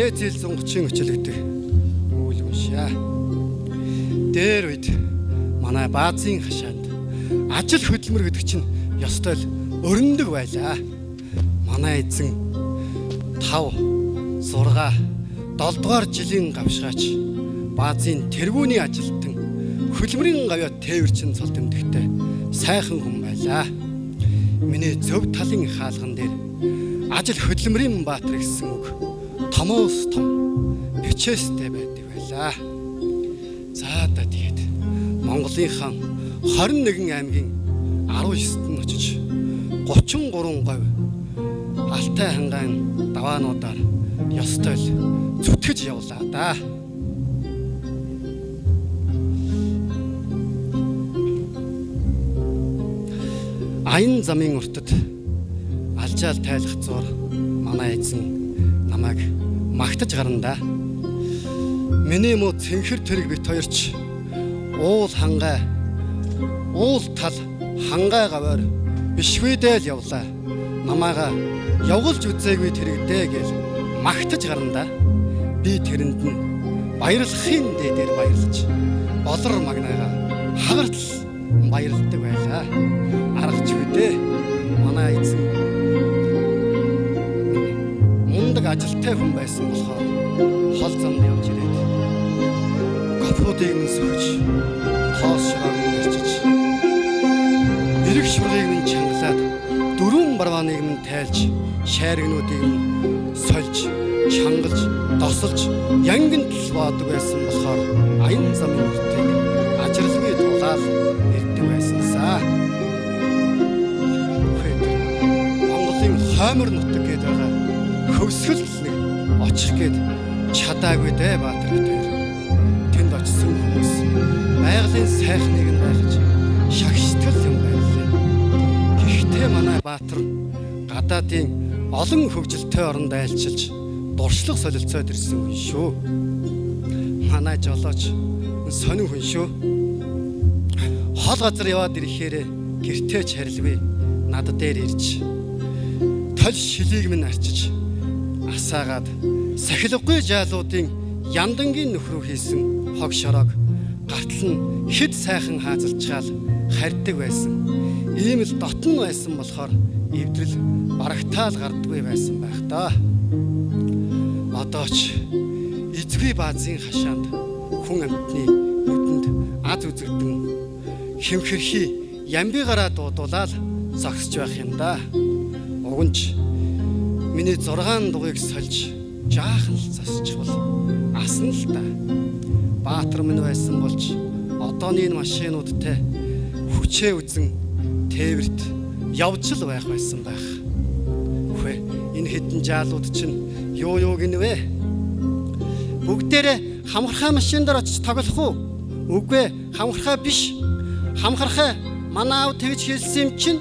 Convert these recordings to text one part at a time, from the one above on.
Тэзэл 130 өчлөгдөг үйл уншаа. Дээр үед манай баазын хашаанд ажил хөдөлмөр гэдэг чинь ёстой л өрнөдөг байлаа. Манай эзэн 5, 6, 7 дугаар жилийн гавшгаач баазын тэргүүний ажилтан хөдөлмөрийн гавья тээвэрчин цол тэмдэгтэй сайхан хүн байлаа. Миний зөв талын хаалган дээр ажил хөдөлмөрийн баатар гэсэн үг томоос том бичээстэй байдаг байлаа. За тэгээд Монголынхаа 21 аймгийн 19-т нь очиж 33 говь Алтай хангаан даваануудаар ёстой л зүтгэж явлаа да. Аян замын уртад алжаал тайлах зур манай эзэн намайг магтаж гарна да. Миний муу цэнхэр тэрэг бит хоёрч уул тал хангай гаваар бишвэдэл явлаа. Намайга явуулж үзээгүй тэрэгдээ гэж магтаж гарна да. Би тэрэнд нь баярлахын дээр баярлаж болор магнайгаа хагартал баярлдаг байлаа. Аргач үдээ манай эзэн мундаг ажилтай хүн байсан болохоор хол замд явж ирээд гопуудыг нь сөхөж тоос шороог нь арчиж эрэг шургыг нь чангалаад дөрвөн барвааныг нь тайлж шайргнуудыг нь сольж чангалж досолж янгинтл баадаг байсан болохоор аян замын үртийг ажирлгүй дуулаад ирдэг байсансаа. Монголын хоймор нутаг гээд байгаа хөвсгөл нэг очих гээд чадаагүй дээ баатар битээр. Тэнд очисон хүмүүс байгалийн сайхныг нь байгаж шагштгэл юм байлээ. Гэхдээ манай баатар гадаадын олон хөгжилтэй оронд айлчилж дуршлаг солилцоод ирсэн хүн шүү. Манай жолооч сонин хүн шүү. Хол газар яваад ирэхээр гэртээ чарилгүй над дээр ирж тол шилийг минь арчиж асаагаад сахилгагүй жаалуудын яндангийн нөхрөө хийсэн хог шороог гартал нь хэд сайхан хаазалчгаал харьдаг байсан. Ийм л дотн байсан болохоор эвдрэл барагтаал гардаггүй байсан байх та. Одоо ч эзгүй баазын хашаанд хүн амьтны нүдэнд аз үзэгдэн хэмхэрхий ямбигараа дуудуулаад зогсож байх юм да. Уг нь миний 6 дугыг сольж жаахан л засчихвал асна л да. Баатар минь байсан болж одооны энэ машинуудтай хүчээ үзэн тээвэрт явж л байх байсан байх. Үхэ энэ хэдэн жаалууд чинь юу гинвэ? Бүгдээрээ хамхархай машин дээр очиж тоглох уу? Үгүй хамхархай биш. Хамхархай манай аав тэгж хэлсэн юм чинь.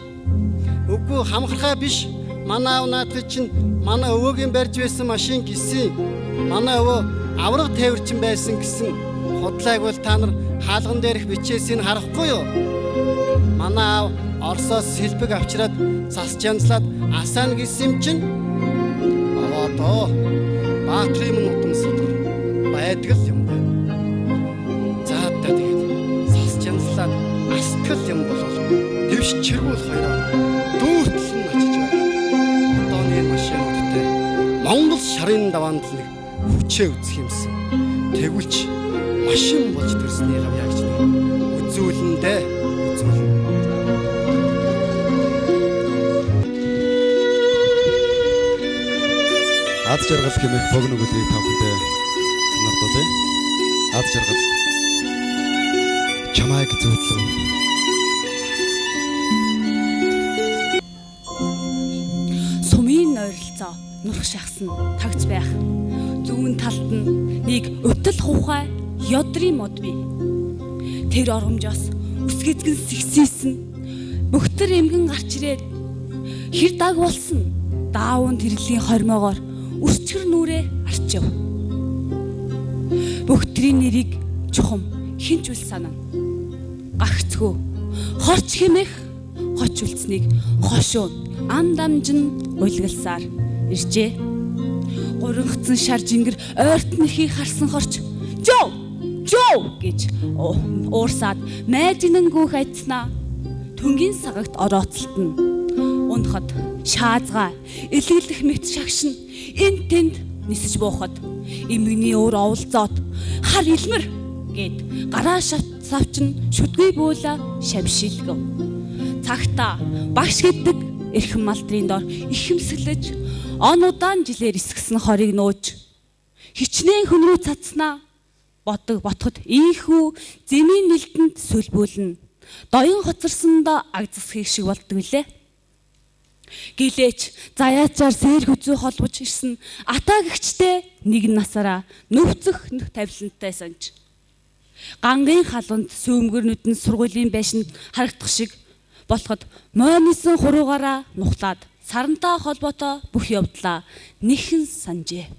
Үгүй хамхархай биш. Манай аав наадах чинь манай өвөөгийн барьж байсан машин гисэн. Манай өвөө авраг тээвэрчин байсан гэсэн худлааг бол та нар хаалган дээрх бичээсийг харахгүй юу? Манай аав Оросоос сэлбэг авчираад засч янзлаад асаана гэсэн юм чинь. Аваадоо баатрын нутам судар байдаг л юм байна. За тэгээд засч янзлаад астгал юм бол дэвш чиргүүл хоёроо дүүртэл нь очиж байгаа. Одооны машинуудтай Монгол шарын даваанд л хүчээ үзэх юмсан. Тэгвэл ч машин болж төрсний гав яаж нэг үзүүлэндээ үзүүл. Ад жаргал хэмээх богино бүлгийг тавхтай санаардуулъя. Ад жаргал чамайг зүүдлэн сумын ойролцоо нурх шахсан тагц байх. Зүүн талд нь нэг өвтөл хувхай ёдрын мод бий. Тэр оромжоос үсгэцгэн сэгсээсэн бөхтөр эмгэн гарч ирээд хэр даг болсон даавын тэрлийн хормоогоор үсчгэр нүрээ арчив. Бөхтрийн нэрийг чухам хинч үл санана. Гагцгүй хорч хэмэх хоч үлцнийг хошуун ам дамжин уйлгалсаар иржээ. Өрөнгөцсөн шар жингэр ойрт нэрхийг харсан хорч "Жоо" гэж уурсаад майжнан гүөх айцнаа түнгийн сагагт орооцолтно. Унахад шаазгаа илгэлдэх мэт шагшин энд тэнд нисэж буухад эмгний өөр оволцоод хар илмэр гэд гараа савчин шүдгүй буула шавшилгав. Цагта багш гэдэг эрхэм малдрын дор ихэмсэглэж он удаан жилээр эсгсэн хорийг нууж хичнээн хүн рүү цацснаа ботход ийхүү зэмийн нэлтэнд сүлбүүлнэ. Доён хоцорсондоо агцсхийг шиг болдог лээ. Гэлээч заяачаар сээр хүзүү холбож ирсэн атаагчтэй нэг насаараа нөвцөх тавилантай санж. Гангийн халуунд сөөмгөр нүдэн сургуулийн байшинд харагдах шиг болоход мойнисэн хуруугаараа нухлаад сарантай холбоотой бүх явдлаа нэхэн санжээ.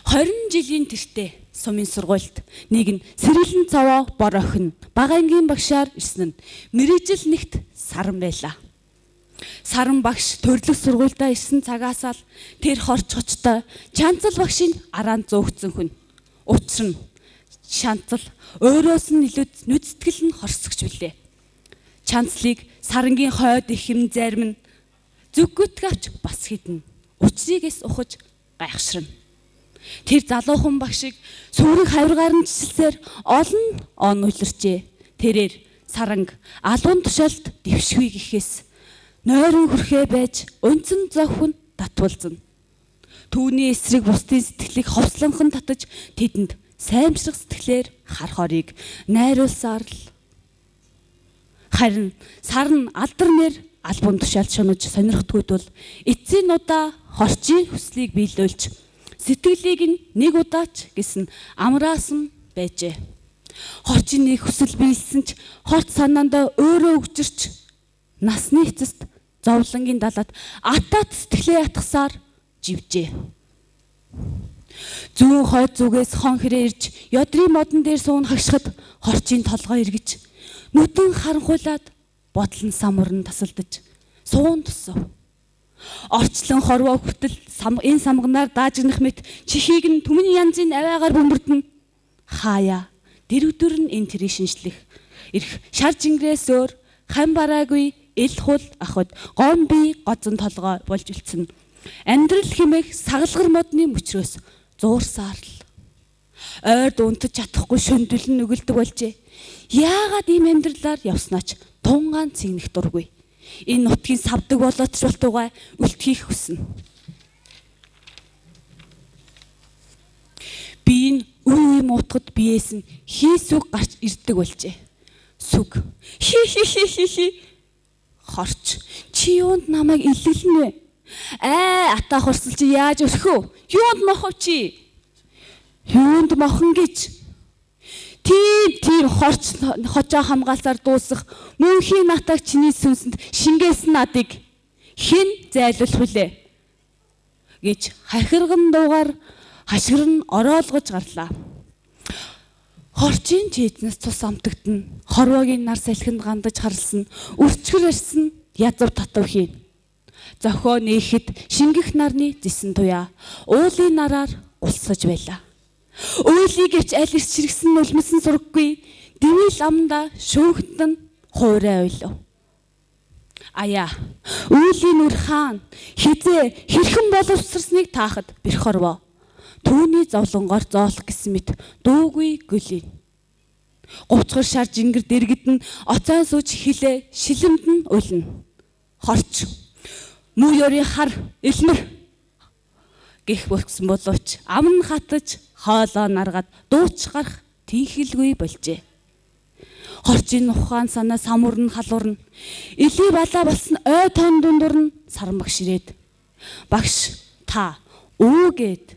20 жилийн тэртээ сумын сургуульд нэг нь сэргэлэн цаваа бор охин бага ангийн багшаар ирсэн нь мэрэгжил нэгт Саран байлаа. Саран багш төрлөх сургуульдаа ирсэн цагаас л тэр хорч хочтой Чанцал багшийн араан зөөгцсөн хүн. Учир нь Чанцал өөрөөс нь илүү нүцтгэл нь хорсогч билээ. Чанцлыг Сарангийн хойд ихэм зарим нь зүггүтгэвч бас хідэн. Учрыгээс ухаж гайхширна. Тэр залуухан багшийг сүрэг хавиргаар нь чижилсээр олон он үлэрчээ. Тэрээр Саранг алуун тушаалд дэвшгүй гэхээс нойрон хүрхээ байж өнцөн зовхон татвалзна. Түүний эсрэг бусдын сэтгэлийг ховслонхон татаж тэдэнд саймшрах сэтгэлээр хар хорийг найруулсаар л. Харин Саран алдарнэр албан тушаалд шунаж сонирхдгүйд бол эцсийн удаа хорчийн хүслийг биелүүлж сэтгэлийг нь нэг удаач гэсэн амраасан байжээ. Хорчийн нэг хүсэл биелсэн ч хорт санаандаа өөрөө өгчирч насны эцэст зовлонгийн далаад атат сэтгэлээ ятгасаар живжээ. Зүүн хойд зүгээс хон хэрэг ирж ёдрын модон дээр суун хагшихад хорчийн толгой эргэж нүдэн харанхуйлаад бодлон самурн тасалдаж суун тусав. Орчлон хорвоо хүртэл энэ самганаар даажигнах мэт чихийг нь түмний янзын аваагаар бөмбөрдөн хаяа дэрвдүр нь энэ тэрийг шинжлэх ирэх шар жингрээс өөр хам бараагүй ил хул ахад гомби гоцон толгой болж үлдсэн. Амьдрал хэмээх сагалгар модны мөчрөөс зуурсаар л ойрд унтаж чадахгүй шөндөлн нүгэлдэг болжээ. Яагаад ийм амьдралаар явснаач тунгаан цэгнэх дургүй. Энэ нутгийн савдаг болооч болтугай үлтхийх хүснэ. Би энэ үе муутахад биеэс нь хийсүг гарч ирдэг болжээ. Сүг. Хи. Хорч. Чи юунд намайг илэлнэ? Атаа хорсол чи яаж өрхөө? Юунд мохов чи? Юунд мохон гэж? Тийм хорч хожоо хамгаалсаар дуусах мөнхийн натаг чиний сүнсэнд шингээсэн надыг хэн зайлуулах вүлээ гэж хахирган дуугаар хашгирн ороолгож гарлаа. Хорчийн чийзнээс цус амтагдана. Хорвоогийн нар салхинд гандаж харлсан, үрчгэр ирсэн язав татав хийн. Зохио нээхэд шингэх нарны зисэн туяа уулын нараар улсаж байлаа. Өөлийг явж аль ирс чиргсэн нулимсэн сураггүй дэвил амнда шүүхтэн хуурай ойлов. Аяа өөлийн үр хаан хизээ хэрхэн боловсрсныг таахад бэрх орвоо. Түүний зовлонгоор зоолох гэсэн мэт дуугүй гүлийн. Говцгор шар жингэр дэргэдэн оцоон сууж хилээ шилэмд нь өлнө. Хорч муу ёрийн хар элмэр гэх болцсон боловч амн хатаж хоолоо наргаад дууч гарах тийхэлгүй болжээ. Хорчийн ухаан санаа самурн халуурна. Илий балаа болсон ой тон дундуур нь Саран багш ирээд багш та өөгээд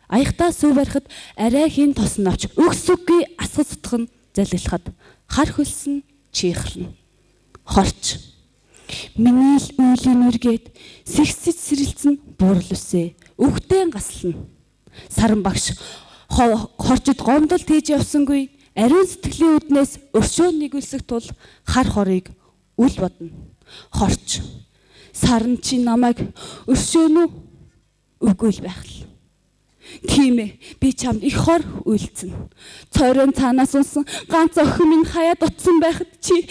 аягтаа сүү барихад арай хийн тосон авч өгсөггүй асгас сутгах нь залгилахад хар хөлсөн чихэрнэ. Хорч миний л үйлийн үргээд сэгсэж сэрэлцэн буурал үсэ. Өгтэн гаслана. Саран багш хорчод гомдол тийж явсангүй ариун сэтгэлийн үднээс өршөө нэгүүлсэх тул хар хорыг үл бодно. Хорч Саран чи намайг өршөөнө үгүй л байх л. Тийм ээ, би чамд их хор үйлцэн. Цорын цаанаас унсан ганц охин минь хаяад утсан байхад чи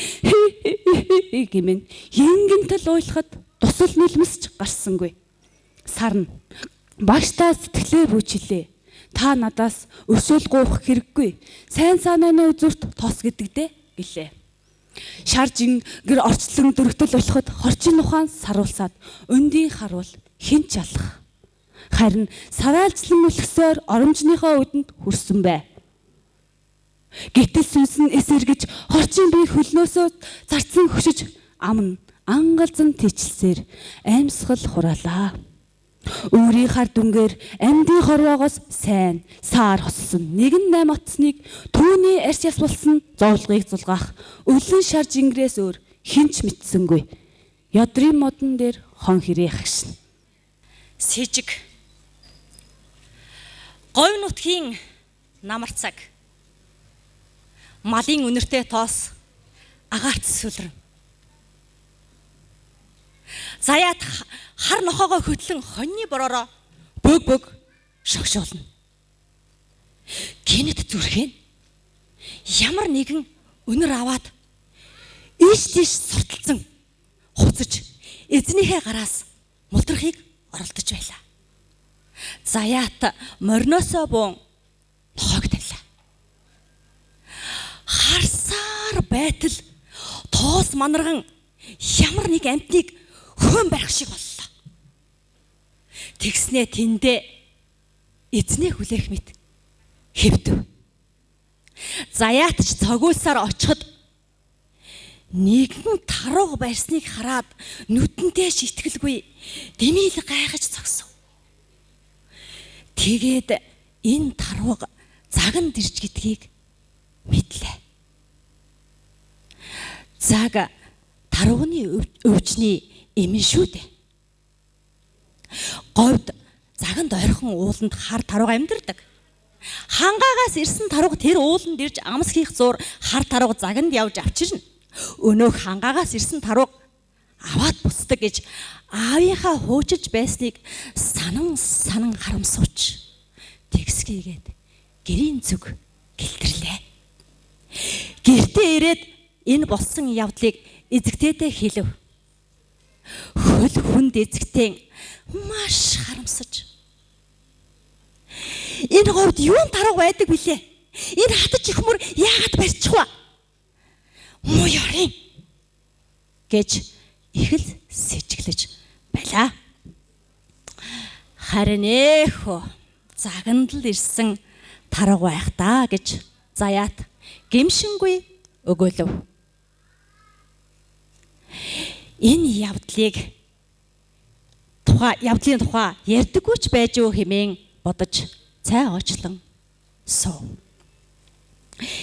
гэмэн янгинтэл уйлахад тусал нэлмэсч гарсангүй. Сарна. Багштай сэтгэлээ бүчлээ. Та надаас өсөөл гуйх хэрэггүй. Сайн санааны үзүүрт тос гэдэгдээ гэлээ. Шаржин гэр орчлон дөрөгтөл болоход хорчин ухаан саруулсаад өндийн харуул хинч алах. Харин сараалжлан мөлгсөөр оромжныхоо үдэнд хүрсэн бай. Гэтэл сүнс нь эсэргэж хорчин бие хөлнөөсөө зарцсан хөшиж амн ангалзан тичлсээр амьсгал хураалаа. Өөрийн хар дүнгээр амьдын хорвоогоос сайн саар хоссон 1-8 отсныг түүний арьс яс болсон зовлогыг зулгаах өлөн шар жингрээс өөр хинч мэдсэнгүй. Ядрын модон дээр хон хэрэг хагшин. Сэжиг говь нутгийн намар цаг малын үнэртэй тоос агаарт сүлрэн заяат хар нохоогоо хөтлөн хоньны бороороо бөг шогшуулна. Гинэт зүрхэн ямар нэгэн өнөр аваад ийш тийш сурталцсан хуцаж эзнийхээ гараас мултрахыг оролдож байлаа. Заяат мориноосоо буун нохоог тавилаа. Харсаар байтал тоос манарган ямар нэг амтныг хөөн барих шиг боллоо. Тэгснээ тэндээ эзнээ хүлээх мэт хэвдэв. Заяат ч цогиулсаар очиход нэгэн тарууг барьсныг хараад нүдэнтэй шитгэлгүй дэмийл гайхаж зогсов. Тэгээд энэ тарууг заганд ирж гэдгийг мэдлээ. Заг тарууны өвчний эмэн шүү дээ. Говьд заганд ойрхон ууланд хар тарууг амьдардаг. Хангаагаас ирсэн тарууг тэр ууланд ирж амс хийх зуур хар тарууг заганд явж авчирна. Өнөөх хангаагаас ирсэн тарууг аваад буцдаг гэж аавынхаа хуучилж байсныг санан харамсууч. Тэгсгийгээд гэрийн зүг гэлтэрлээ. Гэртээ ирээд энэ болсон явдлыг эзэгтэйдээ хэлв. Хөл хүнд эзэгтэй маш харамсаж. Энэ говьд юун тарууг байдаг билээ? Энэ хатаж их мөр яагаад барьчих вэ? Муу ёрын гэж их л сэжиглэж байлаа. Харин эхөө заганд л ирсэн тарууг байх даа гэж заяат гэмшингүй өгөөлөв. Энэ явдлын тухай ярьдаггүй ч байж юу хэмээн бодож цай оочлон суув.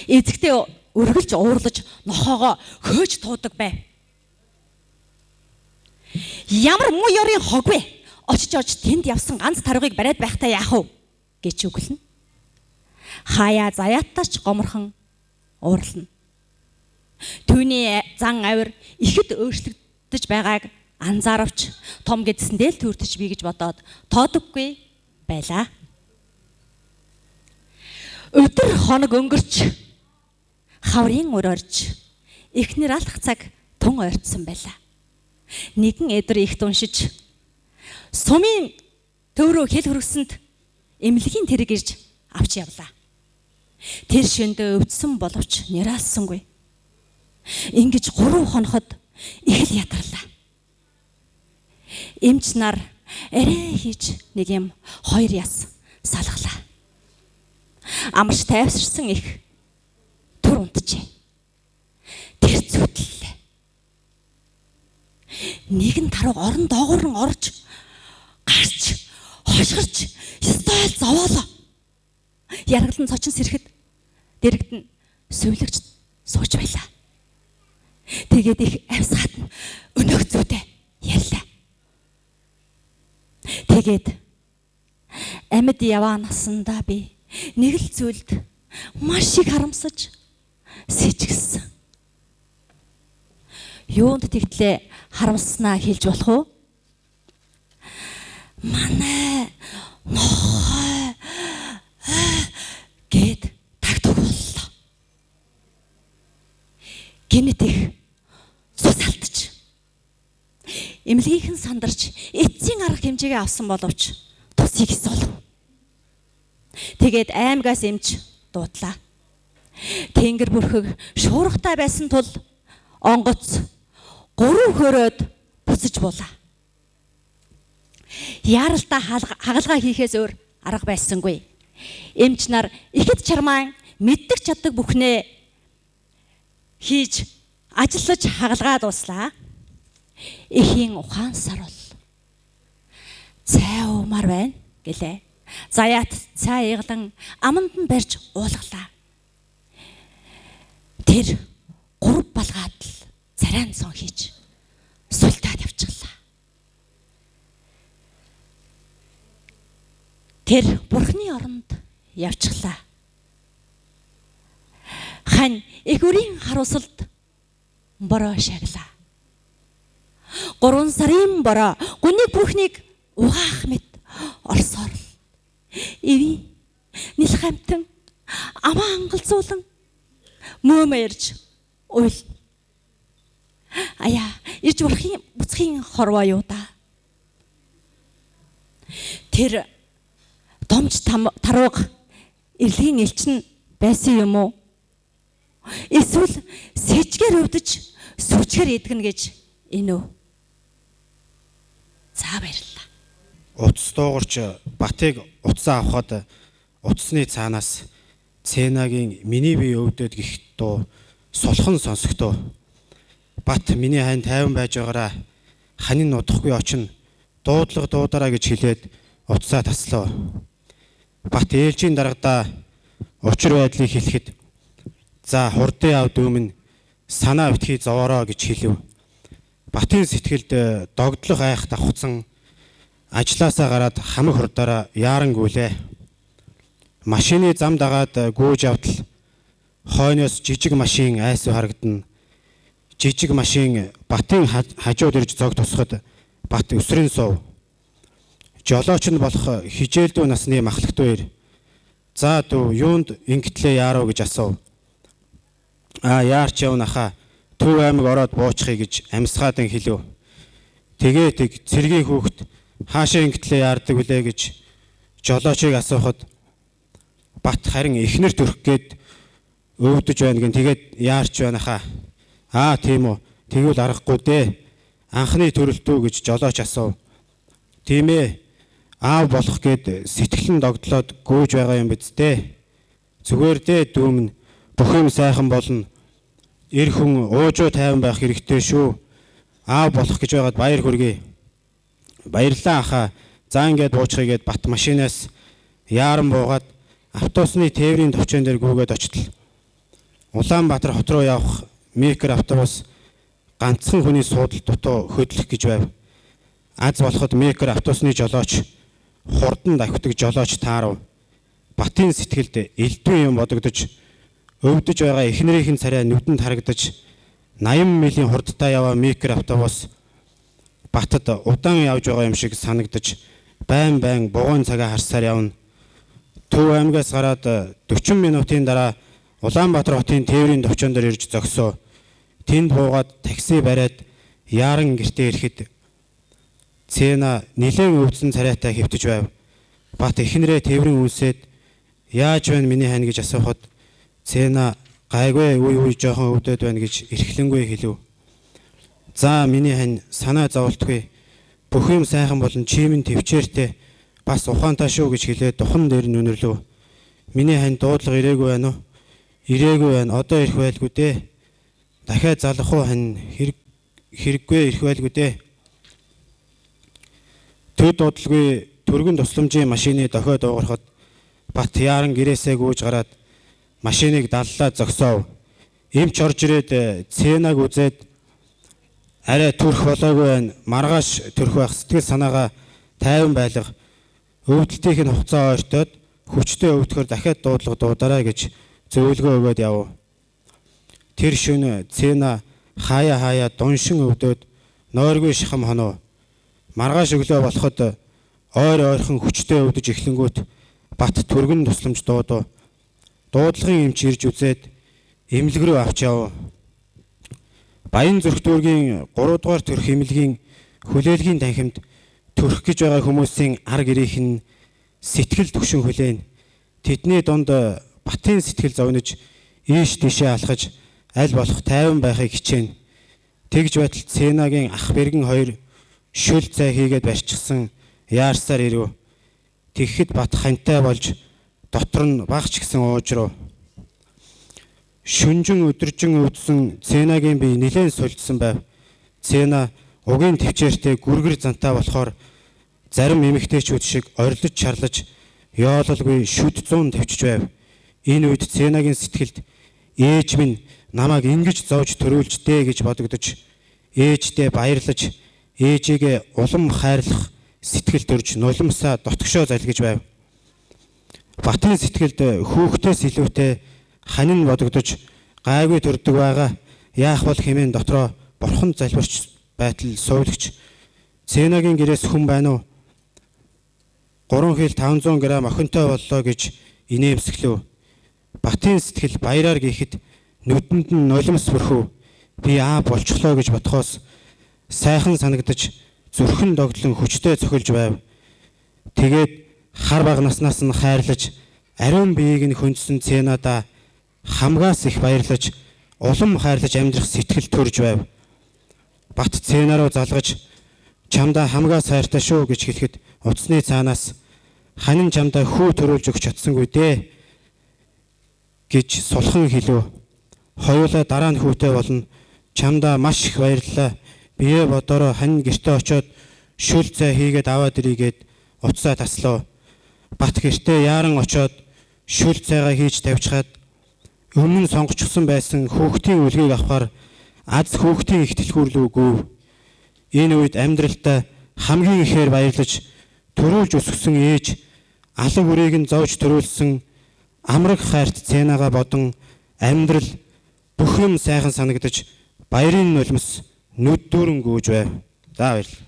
Эзэгтэй өргөлж уурлаж нохоогоо хөөж туудаг байв. Ямар муу ёрын хог вэ? Очиж тэнд явсан ганц таруугыг бариад байхдаа яах вэ гэж үгэлнэ. Хаяа заяаттаач гоморхон уурлана. Түүний зан авир ихэд өөрчлөгдөж байгааг анзааравч том гэдсэндээ л төртөж би гэж бодоод тоодоггүй байлаа. Өдөр хоног өнгөрч хаврын өр орж эхнэр алах цаг тун ойртсон байлаа. Нэгэн эдэр ихт уншиж сумын төв рүү хэл хөргсөнд эмнэлгийн тэрэг ирж авч явлаа. Тэр шөндөө өвдсөн боловч няраалсангүй. Ингэж 3 хоноход их л ятарлаа. Эмч нар арай хийж нэг юм 2 яс салглаа. Амарч тайвширсан их түр унтжээ. Тэр зүтлээ. Нэгэн тарууг орон доогоорн орж гарч хошгирч стойл зовоолоо. Яргалан цочин сэрэхэд дэрэгд нь сувилагч сууж байлаа. Тэгээд их авсгаад өнөөх зүйтэй ярьлаа. Тэгээд амьд яваа насандаа би нэг л зүйлд маш их харамсаж сэжигсэн. Юунд тэгтлээ харамснаа хэлж болох уу? Манай нохой гэд тагтуг боллоо. Гинэт их цус алдчих. Эмнэлгийнхэн сандарч эцсийн арга хэмжээгээ авсан боловч тусыг солов. Тэгээд аймгаас эмч дуудлаа. Тэнгэр бүрхэг шуургатай байсан тул онгоц 3 хөрөөд буцаж булаа. Яаралтай хагалгаа хийхээс өөр арга байсангүй. Эмч нар ихэд чармаан мэддэг чаддаг бүхнээ хийж ажиллаж хагалгаа дуслаа. Эхийн ухаан сарвал цай уумар байна гэлээ. Заяат цай иглан аманд нь барьж уулгалаа. Тэр 3 балгаад л царайн сон хийж султаад явчихлаа. Тэр бурхны оронд явчихлаа. Хань их үрийн харуулсалд бороо шаглаа. 3 сарын бороо гүнийг бүхнийг угаах мэт орсоор л иви нэлх амтан амаа ангалзуулан мөөмө ирж уйл. Аяа ирж бурхын буцхын хорвоо юу да. Тэр домж тарууга эрлэгийн элчин байсан юм уу? Эсвэл сэжгээр өвдөж сүчгээр идэгнэ гэж энэ үү? За баярлалаа. Утас дуугарч Батыг утсаа авахад утасны цаанаас Цэнагийн миний бие өвдөд гих дуу сулхан сонсогдов. Бат миний хань тайван байж байгаараа ханин удахгүй очино дуудлага дуудараа гэж хэлээд утсаа таслав. Бат ээлжийн дарагдаа учир байдлыг хэлэхэд за хурдын ав дүүмэн санаа битгий зовоороо гэж хэлв. Батын сэтгэлд догдлох айх давхцсан ажлаасаа гараад хамаг хурдаараа яарангүйлээ. Машины зам дагаад гүйж явтал хойноос жижиг машин айсуу харагдана. Жижиг машин Батын хажууд ирж зог тусахад Бат өсрөн суув. Жолооч нь болох хижээлдүү насны махлагт үер. За дүү юунд ингэтлээ яарав гэж асуув. Яарч явна хаа. Төв аймаг ороод буучхыг гэж амьсгаадан хэлв. Тэгээд цэргийн хүүхэд хаашаа ингэтлээ яардаг вүлээ гэж жолоочийг асуухад Бат харин эхнэр төрөх гээд өвдөж байна гэн тэгээд яарч байна хаа. Тийм үү. Тэгвэл аргагүй дээ. Анхны төрөлтөө гэж жолооч асуув. Тийм ээ. Аав болох гээд сэтгэлэн догдлоод гүйж байгаа юм биз дээ. Зүгээр дээ дүүмэн бүх юм сайхан болно. Эр хүн уужуу тайван байх хэрэгтэй шүү. Аав болох гэж байгаад баяр хүргэе. Баярлалаа ахаа. За ингээд буучхыгээд Бат машинаас яаран буугаад автобусны тээврийн товчон дээр гүгээд очтол. Улаанбаатар хот руу явах микро автобус ганцхан хүний суудалд дутуу хөдлөх гэж байв. Аз болоход микро автобусны жолооч хурдан давхитаг жолооч таарав. Батын сэтгэлд элдвэн юм бодогдож өвдөж байгаа эхнэрийнхэн царай нүдэнд харагдаж 80 милийн хурдтай яваа микро автобус Батад удаан явж байгаа юм шиг санагдаж байн бугуун цагаа харсаар явна. Төв аймгаас гараад 40 минутын дараа Улаанбаатар хотын тээврийн товчон дээр ирж зогсов. Тэнд буугаад такси бариад яаран гэртээ ирэхэд Цэна нэлээд өвдсөн царайтай хэвтэж байв. Бат эхнэрээ тээврийн үнсээд яаж байна миний хань гэж асуухад Цэна гайгүй үе жоохон өвдөд байна гэж эрхлэнгүй хэлв. За миний хань санаа зовлтгүй. Бүх юм сайхан болон чимэн төвчээртэй бас ухаантай шүү гэж хэлээд духан дээр нь үнэрлэв. Миний хань дуудлага ирээгүй байна уу? Ирээгүй байна. Одоо ирэх байлгүй дээ. Дахиад залах уу хань хэрэггүй ирэх байлгүй дээ. Төд дуудлагүй түргэн тусламжийн машины дохио дуугарахад Бат яаран гэрээсээ гүйж гараад машиныг даллаад зогсов. Эмч орж ирээд Цэнаг үзээд арай төрөх болоогүй байна. Маргааш төрөх байх сэтгэл санаагаа тайван байлга. Өвдөлтийнх нь хугацаа ойртоод хүчтэй өвдөхөр дахиад дуудлага дуудараа гэж зөвлөгөө өгөөд яв. Тэр шөнө Цэна хаяа дуншин өвдөд нойргүй шахам хоноо. Маргааш өглөө болоход ойрхон хүчтэй өвдөж эхлэнгүүт бат түргэн тусламж дуудав. Дуудлагын эмч ирж үзээд эмнэлэг рүү авч яв. Баян зүрх дүүргийн 3 дугаар төрх эмнэлгийн хүлээлгийн танхимд төрөх гэж байгаа хүмүүсийн ар гэрийнх нь сэтгэл түгшин хүлээн тэдний дунд батын сэтгэл зовниж ийш тийшээ алхаж аль болох тайван байхыг хичээнэ. Тэгж байтал Цэнагийн ах бэргэн хоёр шүл цай хийгээд барьчихсан яарсаар ирэв. Тэгэхэд бат хантай болж дотор нь багч гисэн уужрав. Шүнжин өдөржин өвдсөн Цэнагийн бие нэлээд сулжсан байв. Цэна угийн төвчээртэй гүргэр зантаа болохоор зарим эмэгтэйчүүд шиг орилж чарлаж ёололгүй шүд 100 тавьчих байв. Энэ үед Цэнагийн сэтгэлд ээж минь намайг ингэж зовж төрүүлж дээ гэж бодогдож ээждээ баярлаж ээжигээ улам хайрлах сэтгэл төрж нулимсаа дотгошоо залгиж байв. Батын сэтгэлд хүүхдээс илүүтэй ханин бодогдож гайгүй төрдөг байгаа яах бол хэмээн дотроо бурхан залбирч байтал сувлагч Цэнагийн гэрээс хүн байна уу? 3 хил 500 г охинтой боллоо гэж инээмсэглэв. Батын сэтгэл баяраар гихэд нүдэнд нь нулимс бүрхүү. Би болчихлоо гэж бодхоос сайхан санагдаж зүрхэн догдлон хүчтэй цохилж байв. Тэгээд хар баг наснаас нь хайрлаж ариун биеийг нь хөндөсөн Цэнада хамгаас их баярлаж улам хайрлаж амьдрах сэтгэл төрж байв. Бат Цэна руу залгаж чамдаа хамгаас хайртай шүү гэж хэлэхэд утасны цаанаас ханин чамдаа хүү төрүүлж өгч чадсангүй дээ гэж сулхан хэлв. Хоёулаа дараа нь хүүтэй болно. Чамдаа маш их баярлалаа. Бие бодороо хань гэртээ очиод шүл цай хийгээд аваад ирийгээд уцаа таслав. Бат гэртээ яаран очиод шүл цайгаа хийж тавьчихад өмнө нь сонгочихсон байсан хүүхдийн үлгийг авахар аз хүүхдийн их дэлгүүрлүүгүү. Энэ үед амьдралтаа хамгийн ихээр баярлаж төрүүлж өсгсөн ээж алан үрийг нь зовж төрүүлсэн амраг хайрт Цэнага бодон амьдрал бүх юм сайхан санагдаж баярын нулимс нүд дүүрэн гүйж байв. За баярлалаа.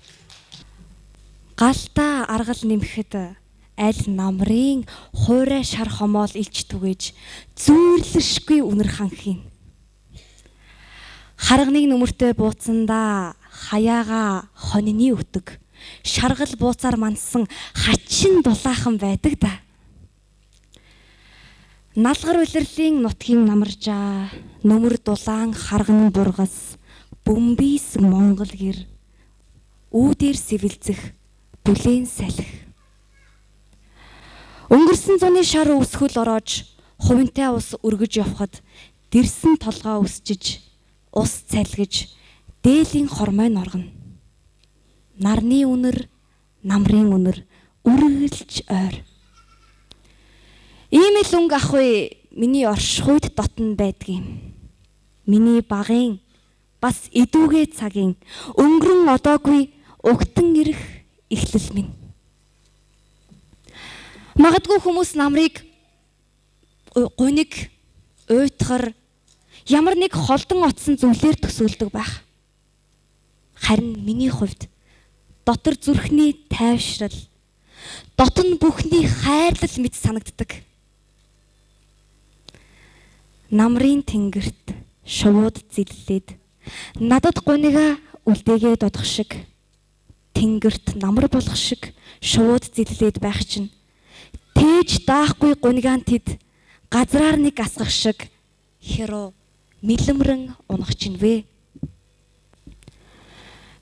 Галтаа аргал нэмэхэд аль намрын хуурай шар хомоол илж түгэж зүүрлэшгүй үнэр ханхийн. Харганыг нүмертэй бууцсандаа хаяага хонины өтөг шаргал бууцаар мансан хачин дулаахан байдаг да. Налгар улирлын нутгийн намаржаа нүмер дулаан харган бургас бөмбийс Монгол гэр үүдээр сэвэлзэх бүлээн салхи. Өнгөрсөн зуны шар өсгөл ороож хувинтай ус өргөж явхад дэрсэн толгоо өсчиж ус цалгиж дээлийн хормой норгоно. Нарны үнэр намрын үнэр үргэлж ойр. Ийм л өнгө ахгүй миний оршихуйд дотн байдгийн. Миний багын бас идүүгээ цагийн өнгөрөн одоогүй угтан ирэх эхлэл минь. Магадгүй хүмүүс намрыг гуниг уйтгар ямар нэг холдон отсон зүйлээр төсөөлдөг байх. Харин миний хувьд дотор зүрхний тайвшрал, дотн бүхний хайрлал мэт санагддаг. Намрын тэнгэрт шувууд зиллээд надад гунига үлдээгээ додох шиг тэнгэрт намар болох шиг шувууд зиллээд байх чинь тээж даахгүй гунигаан тэд газраар нэг асгах шиг хэрөө мэлэмрэн унах чинь вэ.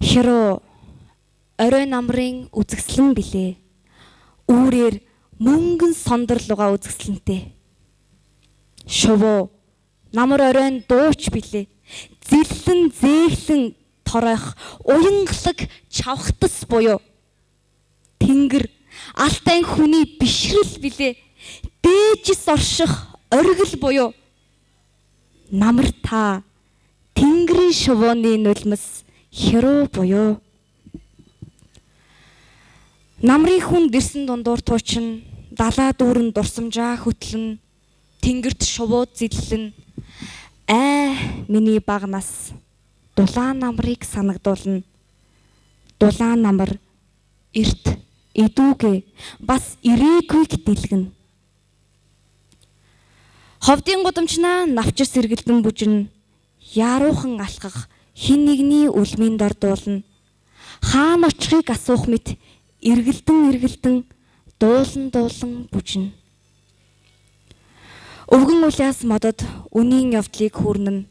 Хэрөө орой намрын үзэгслэн билээ. Үүрээр мөнгөн сондорлугаа үзэгслэнтэй. Шувуу намар оройн дууч билээ. Зиллэн зээхлэн торойх уянгалаг чавхтас буюу тэнгэр алтай хүний бишрэл билээ. Дээжис орших оргил буюу намар та тэнгэрийн шувууны нулимс хэрүү буюу намрын хүн дэрсэн дундуур туучин далаа дүүрэн дурсамжаа хөтлөн тэнгэрт шувууд зиллэн миний баг нас дулаан намрыг санагдуулна. Дулаан намар эрт эдүүгээ бас ирээгүй дэлгэн. Ховдын гудамжнаа навчир сэргэлдэн бүжин яруухан алхах хин нэгний үлмийн дор дуулна. Хаан очихыг асуух мэт эргэлдэн дуулан бүжин. Өвгөн улаас модод үнийн явдлыг хүрнэн.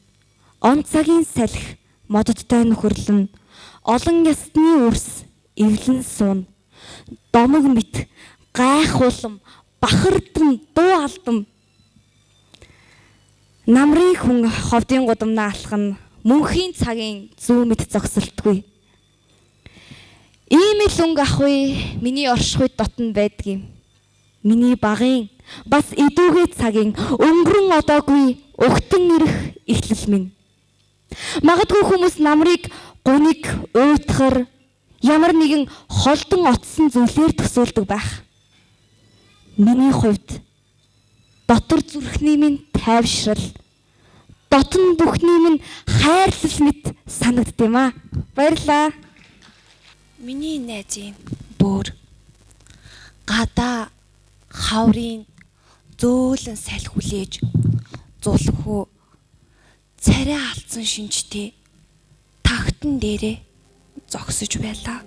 Он цагийн салхи мододтой нөхөрлөн. Олон ясны үрс эвлэн суун. Домог мэт гайхуулам бахардан дуу алдам. Намрын хүн ховдын гудамнаа алхна. Мөнхийн цагийн зүү мэт зогсолтгүй. Ийм л өнгө ахуй миний оршихуй дотн байдгийн. Миний багын бас эдүүгээ цагийн өнгөрөн одоогүй угтан ирэх эхлэл минь. Магадгүй хүмүүс намрыг гуниг уйтахар ямар нэгэн холдон отсон зүйлээр төсөөлдөг байх. Миний хувьд дотор зүрхний минь тайвшрал, дотн бүхний минь хайрлал мэт санагддээ маа. Баярлаа. Миний найзын бүр гадаа хаврын зөөлөн салхи хүлээж зулхуу царай алдсан шинжтэй тагтан дээрээ зогсож байлаа.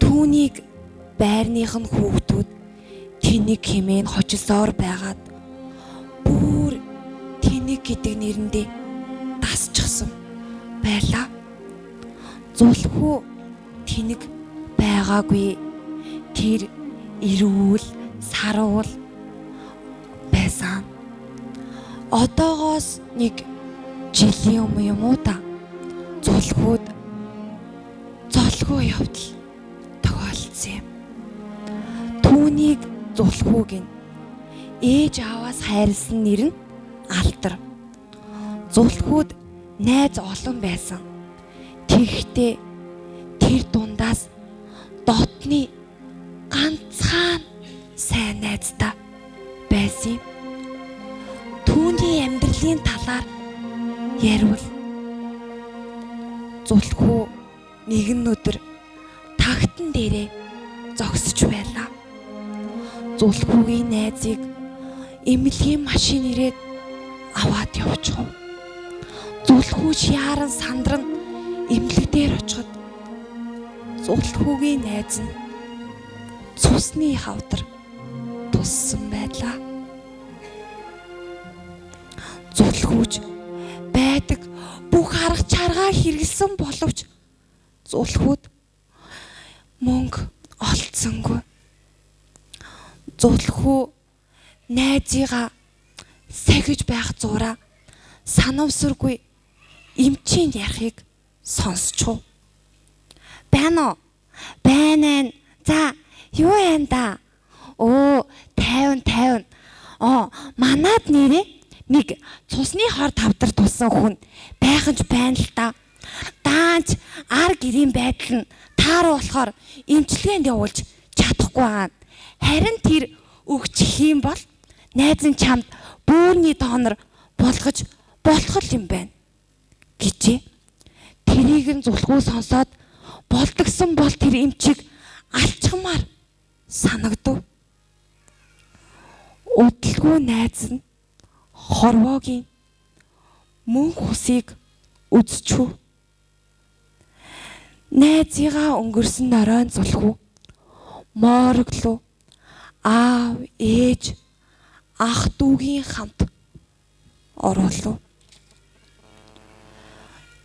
Түүнийг байрных нь хүүхдүүд тэнэг хэмээн хожилсоор байгаад бүр тэнэг гэдэг нэрэндээ дасчихсан байлаа. Зулхуу тэнэг байгаагүй. Тэр эрүүл саруул байсан. Одоогоос нэг жилийн өмнө юм уу та зулхууд золгүй явдал тохиолдсон юм. Түүнийг зулхууг нь ээж аваас хайрлсан нэр нь Алдар. Зулхууд найз олон байсан. Тэгэхдээ тэр дундаас дотны ганцхан сайн найзтай байсан юм. Түүний амьдралын талаар яривал зулхуу нэгэн өдөр тагтан дээрээ зогсож байлаа. Зулхуугийн найзыг эмнэлгийн машин ирээд аваад явчихв. Зулхуу шиаран сандран эмнэлэг дээр очиход зулхуугийн найз нь цусны хавдар туссан байлаа. Зулхууж байдаг бүх арга чаргаа хэрэгэлсэн боловч зулхууд мөнгө олцсонгүй. Зулхуу найзыгаа сахиж байх зураа санамсаргүй эмчийн ярихыг сонсчихв. Байна уу? Байна. За, юу юм да? Оо, 50. Манад нэрээ нэг цусны хор тавдар тулсан хүн байханч байна л та. Даанч ар гэрийн байдал нь тааруу болохоор эмчилгээнд явуулж чадахгүй байгаа. Харин тэр өгчих юм бол найз нь чамд бөөрийн донор болгож болох юм байна гэжээ. Тэрийг нь зулхуу сонсоод болдгсон бол тэр эмчиг алчмаар санагдав. Удалгүй найз нь хорвоогийн мөнх усыг үзчихв. Найзыгаа өнгөрсөн оройн зулхуу моороглоо аав, ээж, ах дүүгийн хамт оруулав.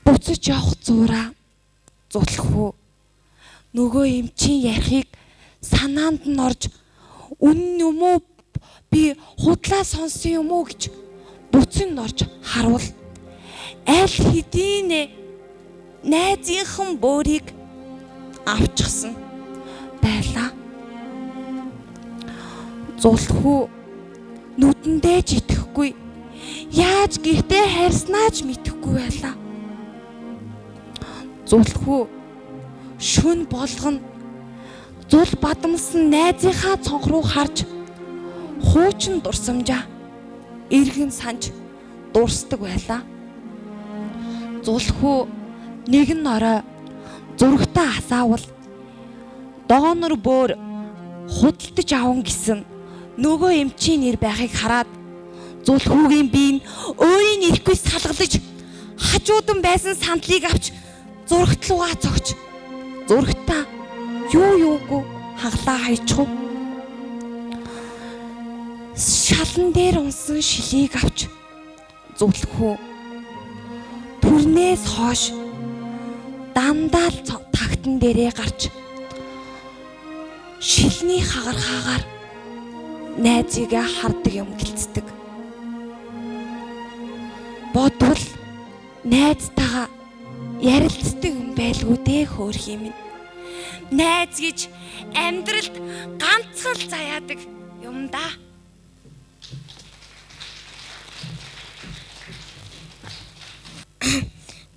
Буцаж явах зураа зулхуу нөгөө эмчийн ярихыг санаанд нь орж үнэн юм уу би худлаа сонсон юм уу гэж бүцэн орж харуул аль хэдийн найзынхан бөөрийг авчихсан байлаа. Зулхуу нүдэндээ ч итгэхгүй яаж гэртээ хайрснаа ч мэдэхгүй байлаа. Зулхуу шүн болгоно зул бадамсан найзынхаа цонх руу харж хуучин дурсамжаа эргэн санж дурсдаг байлаа. Зулхуу нэгэн орой зурагтаа асаавал доонор бөөр худалдаж аван гэсэн нөгөө эмчийн нэр байхыг хараад Зүлхүүгийн биеийн өөрийн ирэхгүй салгалж хажуудан байсан сандлыг авч зурагт руугаа цогч зурагтаа юугүй хаглаа хайчихв. Шалан дээр унсан шилийг авч Зүлхүү түрнээс хойш дандаа л тагтан дээрээ гарч шилний хагархаагаар найзыгаа хардаг юм гэлцдэг. Бодвол найзтайгаа ярилцдаг юм байлгүй дээ хөөх юм. Найз гэж амьдралд ганцхан л заяадаг юм да.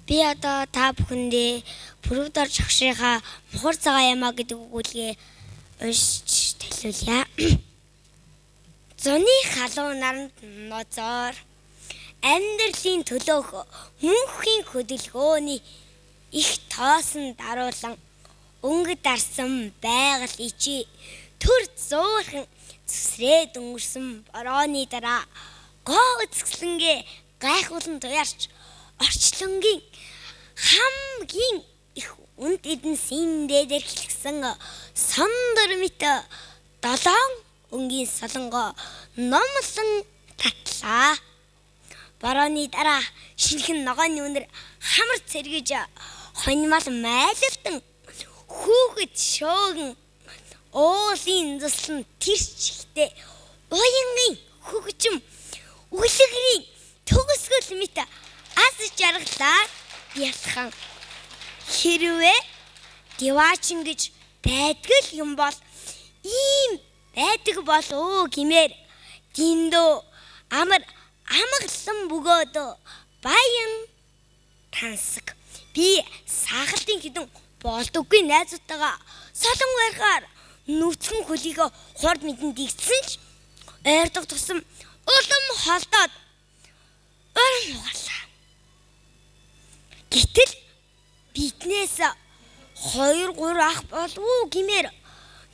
Би одоо та бүхэндээ Провидор шагшрынхаа Мухар цагаан ямаа гэдэг өгүүлгээ уншиж талиулъя. Зуны халуун наранд ноцоор амьдралын төлөөх мөнхийн хөдөлгөөний их тоосон даруулан өнгөд арсан байгаль ичи төр зуурхан зүсрээд өнгөрсөн борооны дараа гоо үзэсгэлэнгээ гайхуулан туяарч орчлонгийн хамгийн их үнд эдэн синдээр хэлсэн сондор мэт 7 өнгийн солонго номлон татлаа. Борооны дараа шинхэн ногооны үнэр хамар цэргэж хоньмал майлалтан хүүхэд шөөгн уулын заслан тэрчхтэй уянгийн хөгжим үлгэрийн төгсгөл мэт ас жаргалаа ялхан хэрвээ диваачин гэж байдаг юм бол ийм байдаг болов гэмээр диндөө амгалан бөгөөд баян тансаг би сахалтын хідэн болдоггүй найзуудтайгаа солон барихаар нүцгэн хөлийг хурд мэдэн дэгдсэн ч ойрдог тусам улам холдоод өрн угарлаа. Гэтэл биднээс 2-3 ах болов гэмээр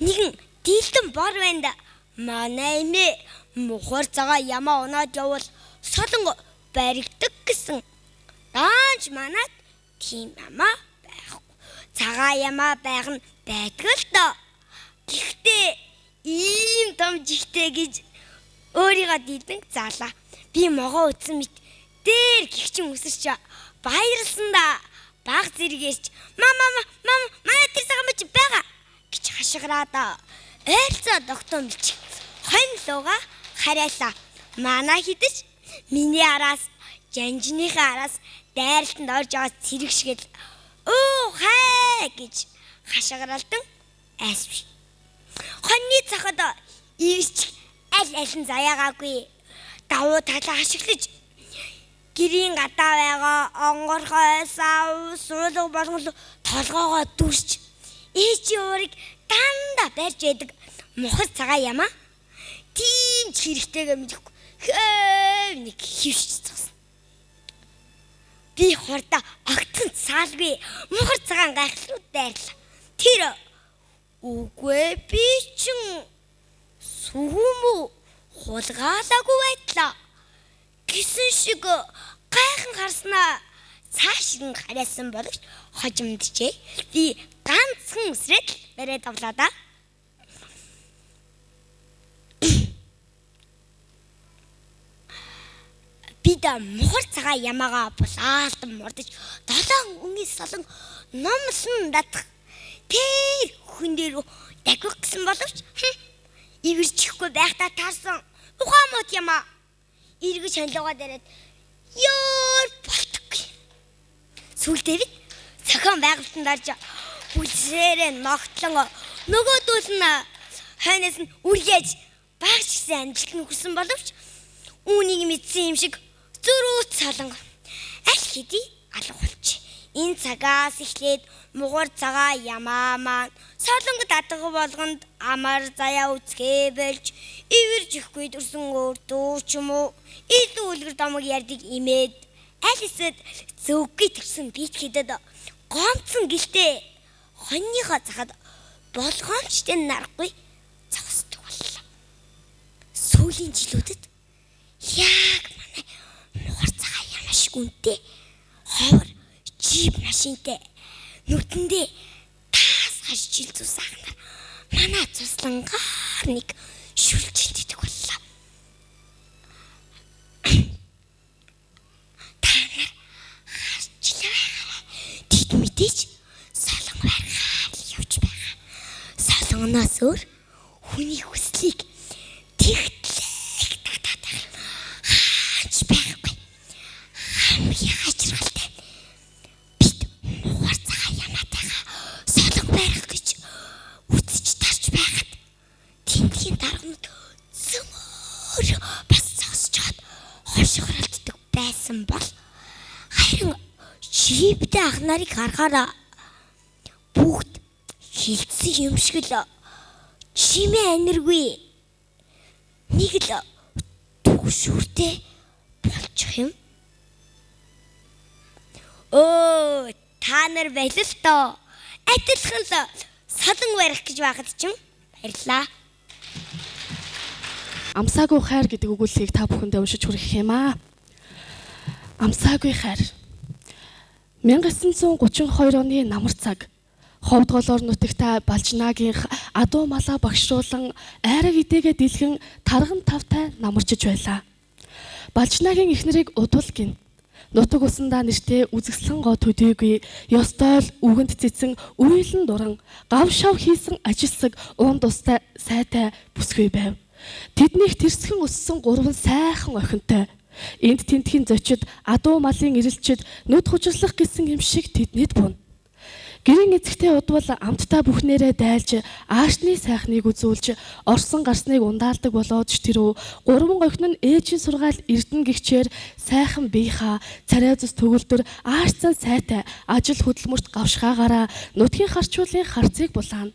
нэгэн дийлдэн бор байна да. Манай эмээ Мухар цагаан ямаа унаад явбал солонго баригдаг гэсэн. Даанч манад тийм ямаа байхгүй. Цагаан ямаа байх нь байдаг л доо. Гэхдээ ийм том жигтэй гэж өөрийгөө дийлэн заалаа. Би могоо утсан мэт дээр гихчин өсөрч баярлсан да. Баг зэрэгэрч мама манай тэр цагаан мөч байгаа гэж хашгираад ойрцоо тогтоом бич хонлууга харайлаа. Манай хідэж миний араас жанжныхаа араас дайралтанд орж байгаа цэрэг шигэл өө хай гэж хашгиралдан айсв. Хоньны цахад ивч аль нь заяагаагүй. Давуу талаа ашиглаж гэрийн гадаа байгаа онгорхой сав суулга болгон толгоогоо дүрч ээжи уурыг дандаа барьж яадаг Мухар цагаан ямаа тийм ч хэрэгтэйгээ мэдхгүй хэв нэг хөвч цогсон. Би хурда огтон цаалгүй Мухар цагаан гайхал руу дайрлаа. Тэр үгүй би чин сүмүү хулгаалаагүй байтлаа гэсэн шиг гайхан харснаа цааш нь харайсан боловч хожимдчихээ. Би ганцхан үсрээд бариад авлаа да. Би да Мухар цагаан ямаага булаалтан мордож 7 өнгийн солон номлон датах тэр хүн дээр дагвах гэсэн боловч ивэрчихгүй байхдаа таарсан ухаамууд ямаа эргэж ханилгаа дээрээд ёор болтоггүй. Сүүлдээ бид цохон байгуултанд орж бүлсээрээ ногтлон нөгөөдөл нь хойноос нь үргэж багчсан амжилт нь хүрсэн боловч үүнийг мэдсэн юм шиг зөрүүт солон аль хэдий алга болчих. Энэ цагаас эхлээд Мухар цагаан ямаа маань солонгод адга болгонд амар заяа үзгээ болж ивэрж ихгүй дурсан өөр дуу ч юм уу илүү үлгэр домог ярдыг имээд аль эсвэл зөвгөй төрсөн бит хэдэд гомцсон гэлтэй хоньныхоо захад болгоомжтой нарахгүй зогсдог боллоо. Сүүлийн жилүүдэд яг манай мухар цагаан яна шиг үнэтэй ховор джип машинтай нүдэндээ таас хаш жил зус ахнаар манай цуслангаар нэг шүлжилт идэх боллоо. Та нар харчлаа. Тэд мэдээж солон барихаар явж байгаа. Солонгоноос өөр хүний хүслийг тэгтлэх татаад хаач байхгүй. Хамгийн хачиргалтай бид мухар цагаан ямаатайгаа солон барих гэж үзэж тарж байхад тентгийн дарганд зөмөр бас зогсож хаад хошгоролддог байсан бол харин жиптэй ах нарыг харахаараа бүгд хилцсэн юм шиг л чимээ аниргүй нэг л төгшүүртэй болчих юм. Оо, та нар байлаа л тоо. Адилхан л солон барих гэж байхад ч юм баярлаа. Амсаагүй хайр гэдэг өгүүлбэрийг та бүхэндээ уншиж хүргэх юм аа. Амсаагүй хайр. 1932 оны намар цаг Ховд голоор нутагта Балжнаагийн адуу малаа багшруулан айраг идэгээ дэлгэн тарган тавтай намарчж байлаа. Балжнаагийн эхнэрийг удвал гин. Нутаг усандаа нэртэй үзэсгэлэн гоо төдийгүй ёстой л үгэнд цэцэн үейлэн дуран гав шав хийсэн ажилсаг уун тустай сайтай бүсгүй байв. Тэднийх тэрсхэн өссөн гурван сайхан охинтой. Энд тентхийн зочид адуу малын ирэлчид нүд хужирлах гэсэн юм шиг тэднийд буна. Гэрийн эцэгтэй удвал амттай бүхнээрээ дайлж аашны сайхныг үзүүлж орсон гарсныг ундаалдаг болоод ч тэрөө гурван охин нь ээжийн сургаал эрдэнэ гихчээр сайхан биеха царай зүс төгөлдөр аашцан сайтай ажил хөдөлмөрт гавшгаагаараа нутгийн харчуулын харцыг булаана.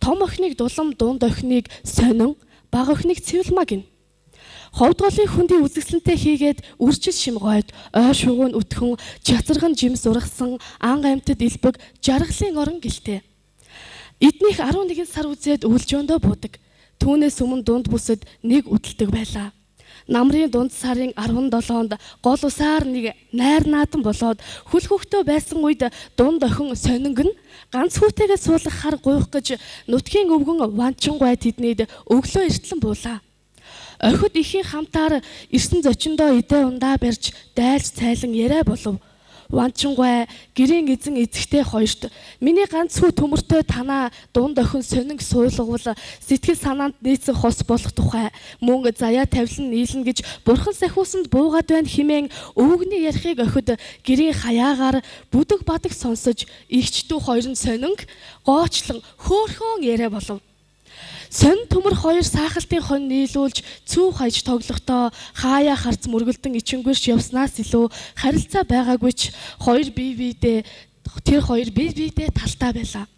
Том охиныг дулам дунд охиныг сонин баг охиныг цэвэлмаа гин. Ховд голын хүндийн үзэсгэлэнтэй хийгээд үржил шимгойд ой шугуун өтгөн чацарган жимс ургасан ан амьтад илбэг жаргалын орон гэлтэй. Эднийх 11 сар үзээд өвлжөөндөө буудаг. Түүнээс өмнө дунд бүсэд нэг үдэлдэг байлаа. Намрын дунд сарын 17-нд гол усаар нэг найр наадам болоод хөл хөхтөө байсан үед дунд охин сонинг нь ганц хүүтэйгээ суулгах хар гуйх гэж нутгийн өвгөн ванчингой тэднийд өглөө эртлэн буулаа. Охид ихийн хамтаар ирсэн зочиндоо идэ ундаа барьж дайлж цайлан яриа болов. Ванчингой гэрийн эзэн эзэгтэй хоёрт миний ганц хүү төмөртөө танаа дунд охин сонинг суулгавал сэтгэл санаанд нийцэн хос болох тухай мөн заяа тавилан нийлнэ гэж бурхан сахиусанд буугаад байна хэмээн өвгний ярихыг охид гэрийн хаяагаар бүдэг бадаг сонсож игчдүү хоёр нь сонинг гоочлон хөөхөн яриа болов. Сон төмөр хоёр саахалтын хон нийлүүлж цүү хаяж тоглохдоо хааяа харц мөргөлдөн ичингүрш явснаас илүү харилцаа байгаагүй ч хоёр бие биедээ талтай байлаа.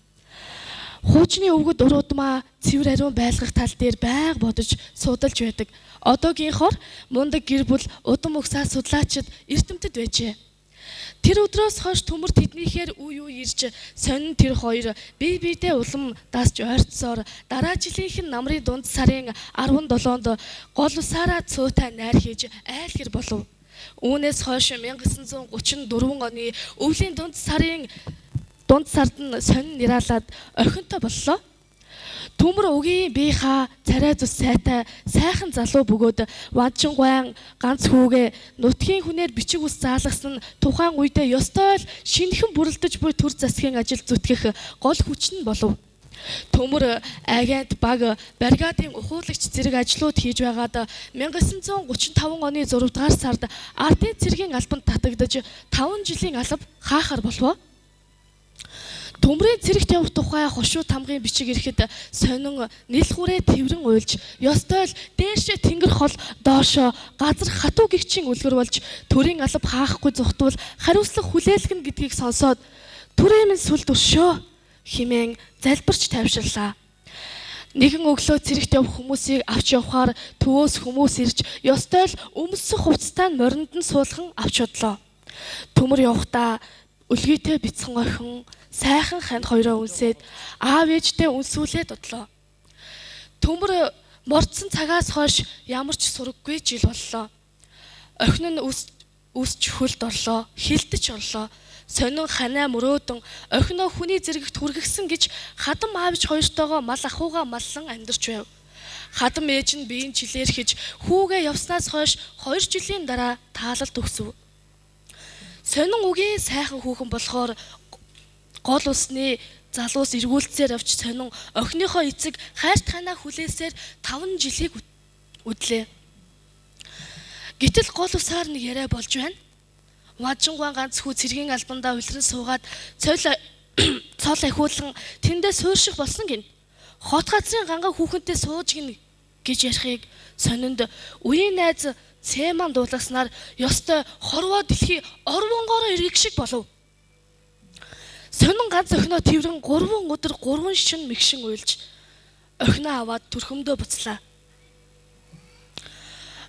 Хуучны өвгөд уруудмаа цэвэр ариун байлгах тал дээр байг бодож судалж байдаг. Одоогийнхоор мундаг гэр бүл удам өгсаа судлаачид эрдэмтэд байжээ. Тэр өдрөөс хойш төмөр тэднийхээр үе ирж сонин тэр хоёр бие биедээ улам дасж ойртсоор дараа жилийнхэн намрын дунд сарын 17-нд гол усаараа цуутай найр хийж айлгэр болов. Үүнээс хойш 1934 оны өвлийн дунд сард нь сонин нираалаад охинтой боллоо. Төмөр өгийн биеха царай зүс сайтай сайхан залуу бөгөөд ванчингой ганц хүүгээ нутгийн хүнээр бичиг ус заалгасан нь тухайн үедээ ёстой л шинэхэн бүрэлдэж буй төр засгийн ажил зүтгэх гол хүч нь болов. Төмөр агент баг бригадын ухуулагч зэрэг ажлууд хийж байгаад 1935 оны 6 дугаар сард ардын цэргийн албанд татагдж 5 жилийн алба хаахаар болов. Төмрийн цэрэгт явах тухай хошуу тамгын бичиг ирэхэд сонин нэлхүүрээ тэврэн уйлж ёстой л дээшээ тэнгэр хол доошоо газар хатуу гихчийн үлгэр болж төрийн алба хаахгүй зүхтвал хариуцлага хүлээлгэн гэдгийг сонсоод түрээ минь сүлд өшөө хэмээн залбирч тавьширлаа. Нэгэн өглөө цэрэгт явах хүмүүсийг авч явахаар төвөөс хүмүүс ирж ёстой л өмсөх хувцастай нь моринд нь суулган авч одлоо. Төмөр явахдаа Үлгийтэй бяцхан охин сайхан ханд хоёроо үнсээд аав ээжтэй үнсүүлээд одлоо. Төмөр мордсон цагаас хойш ямар ч сураггүй жил боллоо. Охин нь үсч хөлд орлоо, хилдэж орлоо. Сонин ханаа мөрөөдөн охиноо хүний зэрэгт хүргэгсэн гэж хадам аавч хоёртойгоо мал ахуйгаа маллан амьдарч байв. Хадам ээж нь биеийн жилээр хийж хүүгээ явснаас хойш 2 жилийн дараа таалалд өгсөв. Сонин үгийн сайхан хүүхэн болохоор гол усны залуус эргүүлцээр авч сонин охиныхоо эцэг хайрт ханаа хүлээсээр 5 жилийг үдлээ. Гэтэл гол усаар нэг яриа болж байна. Важингуан ганц хүү цэргийн албандаа улиран суугаад цол ахиулан тэндээ суурших болсон гин. Хот газрын ганга хүүхэнтэй сууж гин гэж ярихыг сонинд үеийн найз Цэман дуулгаснаар ёстой хорвоо дэлхий орвонгоороо иргэх шиг болов. Сонин ганц охиноо тэрвэн 3 өдөр 3 шин мэгшин уйлж охиноо аваад түрхэмдөө буцлаа.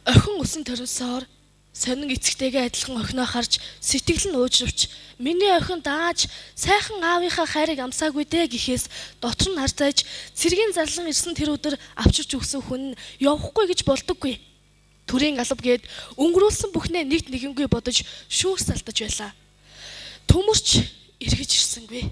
Охин өсөн төрөсөөр сонин эцэгтэйгээ адилхан охиноо харж сэтгэл нь уужравч миний охин дааж сайхан аавынхаа хайрыг амсаагүй дээ гэхээс дотор нь харцааж цэргийн зарлан ирсэн тэр өдөр авчирч өгсөн хүн нь явахгүй гэж болдоггүй. Төрийн алба гээд өнгөрүүлсэн бүхнээ нэгт нэгэнгүй бодож шүүрс алдаж байлаа. Төмөрч эргэж ирсэнгүй.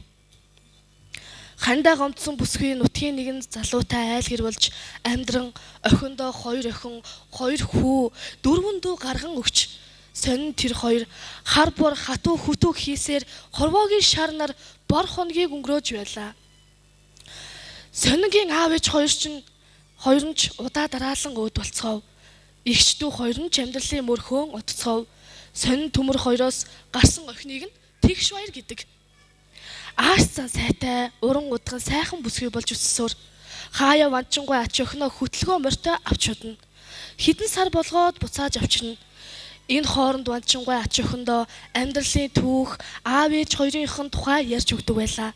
Хандаа гомдсон бүсгүй нутгийн нэгэн залуутай айл гэр болж амьдран охиндоо 2 охин, 2 хүү, 4 дүү гарган өгч сонин тэр 2 хар бор хатуу хүтүү хийсээр хорвоогийн шар нар бор хоногийг өнгөрөөж байлаа. Сонингийн аав ээж хоёр нь ч удаа дараалан өөд болцгов. Игч дүү 2 нь ч амьдралын мөрхөөн утцгов. Сонин төмөр 2-оос гарсан охиныг нь тэгш баяр гэдэг. Аашсан сайтай, уран удган сайхан бүсгүй болж өссөөр хаяа ванчингуй ач охиноо хөтлгөө морьтой авч удна. Хэдэн сар болгоод буцааж авчирна. Энэ хооронд ванчингуй ач охиндоо амьдралын түүх, аав ээж хоёрынхын тухай ярьж өгдөг байлаа.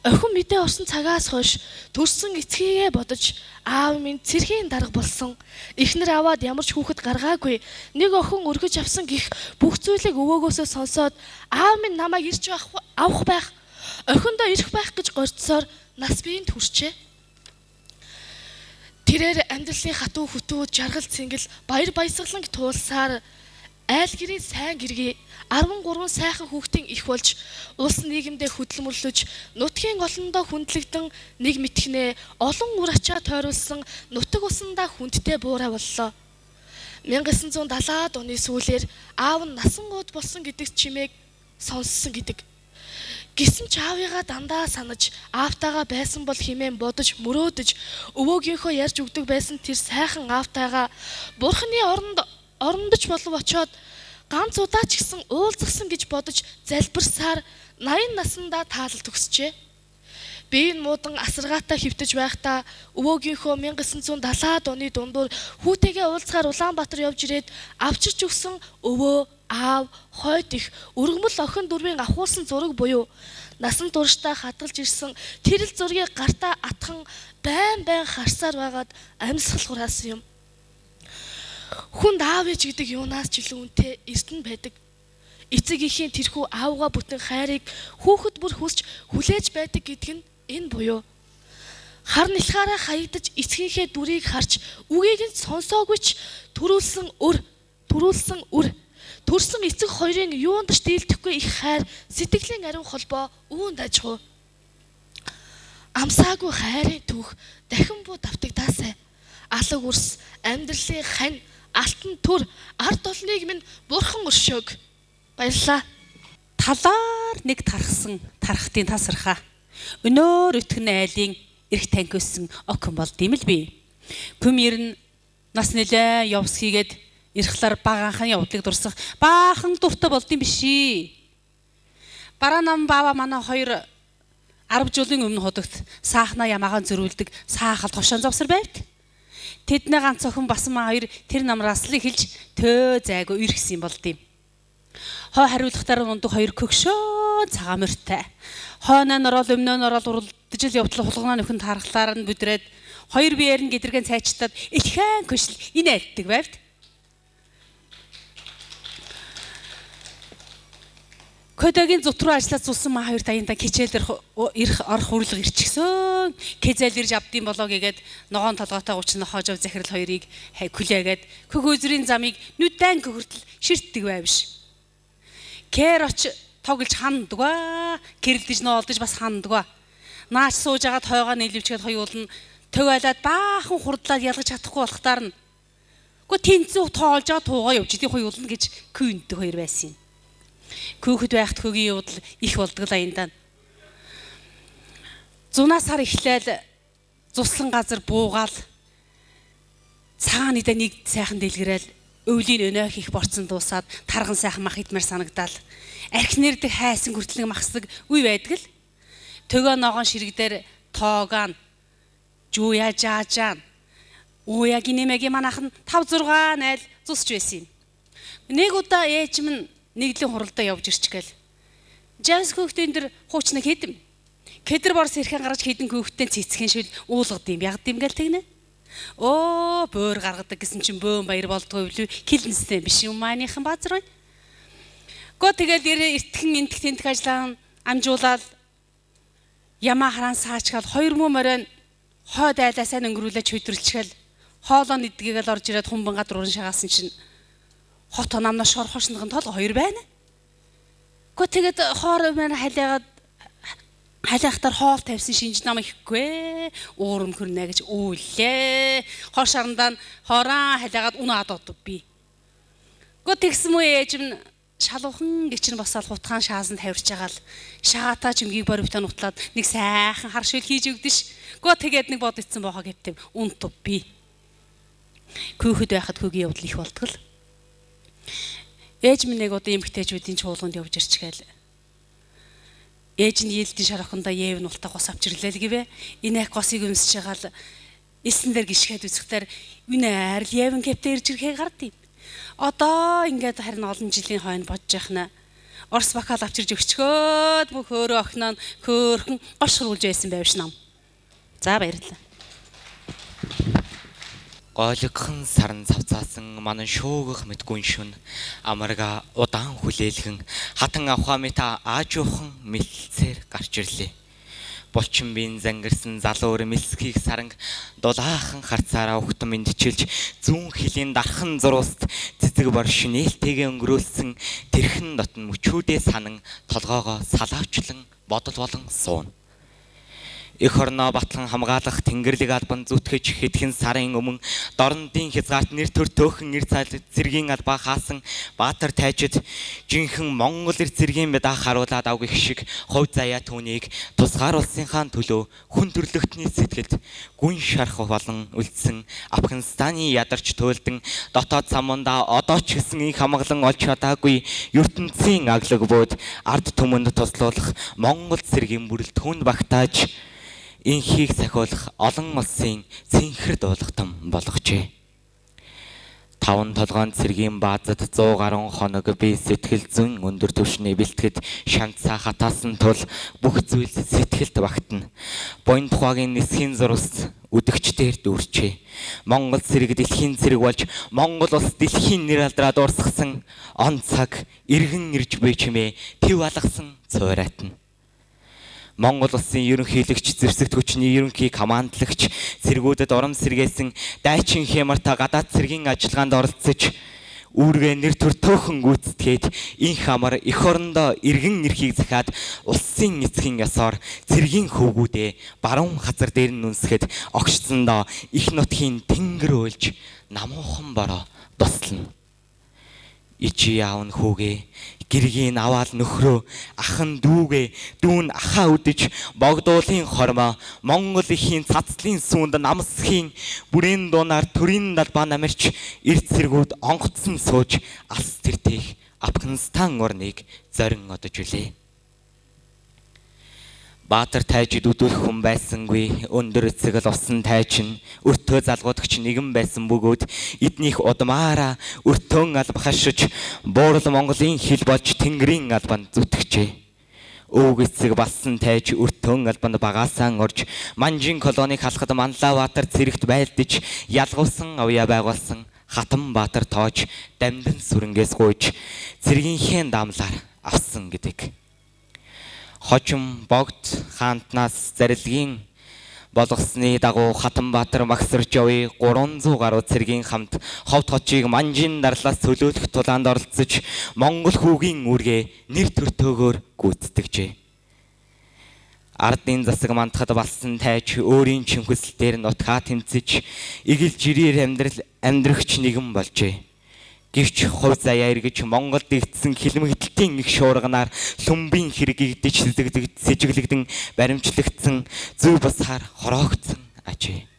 Охин мэдээ орсон цагаас хойш төрсөн эцгийгээ бодож аав минь цэргийн дарга болсон. Эхнэр аваад ямар ч хүүхэд гаргаагүй. Нэг охин өргөж авсан гих бүх зүйлийг өвөөгөөсөө сонсоод аав минь намайг ирж авах байх. Охиндоо ирэх байх гэж горцсоор нас биеинд хүрчээ. Тэрээр амьдралын хатуу хөтөө жаргал цэнгэл баяр баясгаланг туулсаар айл гэрийн сайн гэргий 13 сайхан хүүхдийн их болж улс нийгэмдээ хөдөлмөрлөж нутгийн олондоо хүндлэгдэн нэг мэтгэнээ олон үр ачаа тойруулсан нутаг усандаа хүндтэй буурай боллоо. 1970-аад оны сүүлээр аав нь насан гууд болсон гэдэг чимээг сонссон гэдэг. Гэсэн ч аавыгаа дандаа санаж аавтайгаа байсан бол хэмээн бодож мөрөөдөж өвөөгийнхөө ярьж өгдөг байсан тэр сайхан аавтайгаа бурхны орондож болов очоод ганц удаа ч гэсэн уулзсан гэж бодож залбирсаар 80 наснда таалалд өгсчээ. Би энэ муудан асаргаатай хөвтөж байхдаа өвөөгийнхөө 1970-аад оны дундуур хүүтэйгээ уулзгаар Улаанбаатар явж ирээд авчирч өгсөн өвөө, аав, хойд их өргөмөл охин дөрвийн ахуулсан зураг буюу насан туршдаа хадгалж ирсэн тэрэл зургийг гартаа атхан байн харсаар байгаад амьсгал хураасан юм. Хүнд аав ээж гэдэг юунаас ч илүү үнэтэй эрдэнэ байдаг. Эцэг эхийн тэрхүү аавгаа бүтэн хайрыг хүүхэд бүр хүсч хүлээж байдаг гэдэг нь энэ буюу хар нэлхаараа хаягдаж эцгийнхээ дүрийг харж үгийг нь сонсоогүй ч төрүүлсэн төрсөн эцэг хоёрын юунд ч дийлдэхгүй их хайр сэтгэлийн ариун холбоо үүнд ажгүй. Амсаагүй хайрын түүх дахин буу давтагдаасай. Алаг үрс амьдралын хань алтан төр ард олныг минь бурхан өршөөг. Баярлалаа. Талаар нэг тархтын тасархаа. Өнөөр өтгөн айлын эрх танхиусан охин бол димэл би. Күмэр нь нас нэлээ явс хийгээд эрхлэр багаанхан явдлыг дурсах баахан дуртай болдсон бишээ. Бараа нам баава манай 2 10 жилийн өмнө худагт саахна ямаагаан зөрүүлдэг саахал товшон завсар байвт. Тэдний ганц охин басан маа 2 тэр намраас л эхэлж төө зайгүй иргэсэн болд юм. Хоо хариулахтаар ундаг 2 көгшөө цагаан морьтой. Хооноо норол өмнөө норол уралдаж л явтлаа хулгана нөхөн тархлаар нь бүдрээд 2 биеэр нь гэдрэгэн цайчтаад илхэн көшл энэ айлтдаг байвт. Кодагийн зут руу ажиллаж зулсан маа хоёр таянда кичээлэр ирэх орох үрлэг ирчихсэн. Кэзэл ирж авдсан болоо гэгээд ногоон толгойтой 30 нохоожов захирал хоёрыг хүлээгээд хөх үзрийн замыг нүдэн хөртөл ширтдэг байв биш. Кэр оч тоглож ханддгаа, кэрэлдэж ноолдож бас ханддгаа. Наач сууж агаад хойгоо нийлвчгээд хоёулна төгөөлөд баахан хурдлаад ялгаж чадахгүй болохтаар нь. Гэхдээ тэнцүү тоолж байгаа туугаа явж идэх хоёулна гэж күүндэг хоёр байсан юм. Хүүхэд байхад хөгийн явдал их болдог л аяндаа. Зунаас сар эхлээл зуслан газар буугаал цагаан идэ нэг сайхан дэлгэрэл өвлийн өнөөх их борцсон дуусаад тарган сайхан мах идмэр санагдаал. Арх нэрдэг хайсан хүртэл нэг махсдаг үе байдаг л. Төгөө ногоон ширэг дээр тоогоон жууя жаажаан ууя гинэмэгийн манайхан 5 6 найл зусч байсан юм. Нэг удаа ээж минь нэглэн хуралдаа явж ирчгээл. Жаас хүүхдийн дэр хуучнаа хийдэм. Кедэр борс ирхэн гарч хідэн хүүхдтэй цэцхэн шил уулгад юм. Ягд юм гээл тэгнэ. Оо бөөр гаргадаг гэсэн чинь бөөн баяр болдгоо юу хилэнстэй биш юм маанийхан базар бай. Гоо тэгэл эртхэн энтх тентх ажиллаан амжуулаад ямаа хараан саачгаал 2 муу морин хойд айлаасаа өнгөрүүлж хөдрөлчгээл хоолоо нэдгийгээл орж ирээд хумбан гадар уран шагаасан чинь хот намнаа шор хошногон толго 2 байна. Гэхдээ тэгээд хоор маань халиахтар хоол тавьсан шинж нам ихгүй уурам хөрнэ гэж үүлээ. Хор шарандаа хороо халиагаад унаад одов би. Гэхдээ тэгсэн мүү ээж минь шалуухан гिचэн босоод хутгаан шаасанд тавирч байгаа л шагаатаа чимгийг боривтаа нутлаад нэг сайхан хар шил хийж өгдөш. Гэхдээ тэгээд нэг бод ицсэн боохоо гэвтэв унтв би. Хүүхэд байхад хүүгийн явдал их болтгол. Ээж минь нэг удаа эмгтээчүүдийн чуулганд явж ирчгээл. Ээж нь ийэлдийн шарахандаа яв нь ултаа гос авчирлээ л гэвэ. Энэ их госыг өмсөж байгаа л эсэн дээр гიშгээд үзэхтэр үнэ арил явн кэптэ ирж ирэхээ гардыг. Одоо ингээд харин олон жилийн хойно бодож яхна. Орс бакал авчирж өгчгөөд бүх өөрөө охиноо хөөхөн гошруулж байсан байв ш нам. За баярлалаа. Гойлгохон саран цавцаасан манай шуугах мэт гүн шүн амарга удаан хүлээлгэн хатан авхамита аажуухан мэлцээр гарч ирлээ. Булчин бийн зангирсан залуур мэлсхийг саранг дулаахан харцаараа ухтан мэдчилж зүүн хилийн дархан зурууст цэцэг бор шинээлтэйгээ өнгөрүүлсэн тэрхэн дотн мөчүүдээ санан толгоогоо салаавчлан бодол болон суун. Эх орноо батлан хамгаалах Тэнгэрлэг албан зүтгэж хэдхэн сарын өмнө дорнодын хязгаарт нэр төр төөхөн эр цэргийн албаа хаасан Баатар тайжид жинхэнэ Монгол эр цэргийн меда харуулад авгих шиг хувь заяа түүнийг тусгаар улсынхаа төлөө хүн төрлөختний сэтгэлд гүн шарах болон үлдсэн Афганистаны ядарч туйлдан дотоод самундаа одоо ч гэсэн их хамглан олж чадаагүй ертөнцийн аглаг бод ард түмэнд туслуулах Монгол цэргийн бүрэлд хүн багтааж инхийг сахиулах олон улсын цэнхэр дуулахтан болгожээ. 5 толгойн цэргийн баазад 100 гаруй хоног би сэтгэл зүйн өндөр түвшний бэлтгэд шанцаа хатаасан тул бүх зүйл сэтгэлд багтана. Буян тухайгийн нисхийн зурус үдгчдээр дүүрчээ. Монгол цэрэг дэлхийн цэрэг болж Монгол улс дэлхийн нэр алдраа дуурсгасан он цаг иргэн ирж буй чимээ төв алгасан цуурайтна. Монгол улсын ерөнхийлөгч зэвсэгт хүчний ерөнхий командлагч цэргүүдэд орон сэргээсэн дайчин Хямарта гадаад цэргийн ажиллагаанд оролцож үүргээ нэр төр төөхөн гүйцэтгээд инх амар эх орондоо иргэн эрхийг захиад улсын эцгийн ёсоор цэргийн хөвгүүдээ баруун хазар дээр нь нүнсгэд огшсондоо их нутгийн тэнгэр уйлж намуухан бороо дуслана. Ичи аав нь хүүгээ гэргийн аваал нөхрөө ахан дүүгээ дүүн ахаа үдэж богдуулын хормоо Монгол ихийн цацлын сүүнд намсхийн бүрийн дуунаар төрийн далбаа намирч эрт цэргүүд онгоцсон сууж алс тэртэх Афганистан орныг зорин одож үлээ. Баатар тайжид үдүүлэх хүн байсангүй өндөр эцэг л усан тайчин өртөө залгуудагч нэгэн байсан бөгөөд эднийх удмаараа өртөөн алба хашиж буурал Монголын хил болж Тэнгэрийн албанд зүтгэжээ. Өвөг эцэг бассан тайж өртөөн албанд багаасаа орж Манжин колониг халахад Манлаа Баатар цэрэгт байлдаж ялгуулсан авьяа байгуулсан Хатан Баатар тоож дамдын сүрэнгээс гуйж цэргийнхээ даамлаар авсан гэдэг. Хожим богд хаантнаас зарилгийн болгосны дагуу Хатанбаатар магсарч явъя 300 гаруй цэргийн хамт ховд хочийг манжин дарлаас төлөөлөх тулаанд оролцож Монгол хүүгийн үүргээ нэр төртөөгөөр гүйцэтгэжээ. Ардын засаг мандахад балсан тайж өөрийн чинхүсэл дээр нутгаа тэмцэж игэл жирээр амьдрахч нэгэн болжээ. Гэвч хувь заяа эргэж Монголд игдсэн хилмигдэлтийн их шуурганаар лүмбийн хэрэгэгдэж сэжиглэгдэн баримтлагдсан зөв басаар хороогдсон ажээ.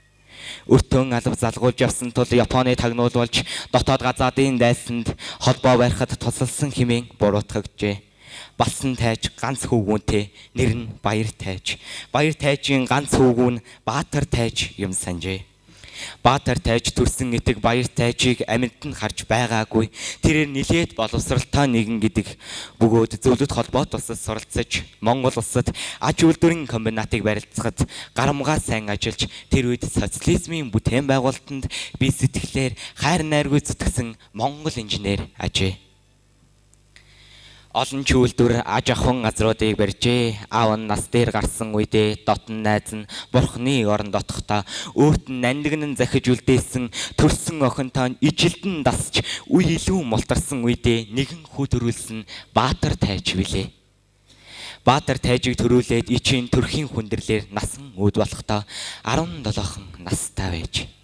Өртөө алав залгуулж явсан тул Японы тагнуул болж дотоод газаадын дайсанд холбоо барихад тусалсан хэмээн буруутгагджээ. Балсан тайж ганц хүүгүүнтэй нэр нь Баяр тайж. Баяр тайжийн ганц хүүгүүн Баатар тайж юм санжээ. Баатар тайж төрсөн этэг Баяр тайжийг амьд нь харж байгаагүй. Тэрээр нилээд боловсралтай нэгэн гэдэг бөгөөд зөвлөлт холбоот улсад суралцаж Монгол улсад аж үйлдвэрийн комбинатыг барилцахад гарамгаа сайн ажиллаж тэр үед социализмын бүтээн байгуулалтанд бие сэтгэлээр хайр найргүй зүтгэсэн Монгол инженер ажээ. Олон ч үйлдвэр аж ахуйн газруудыг барьжээ. Аав нь нас дээр гарсан үедээ дотн найз нь бурхны орон дотохдоо өөрт нь нандинан захиж үлдээсэн төрсөн охинтой ижилдэн дасч үе илүү мултарсан үедээ нэгэн хүү төрүүлсэн Баатар тайж билээ. Баатар тайжийг төрүүлээд ичийн төрхийн хүндэрлэр насан үүд болохдоо 17хан настай байж.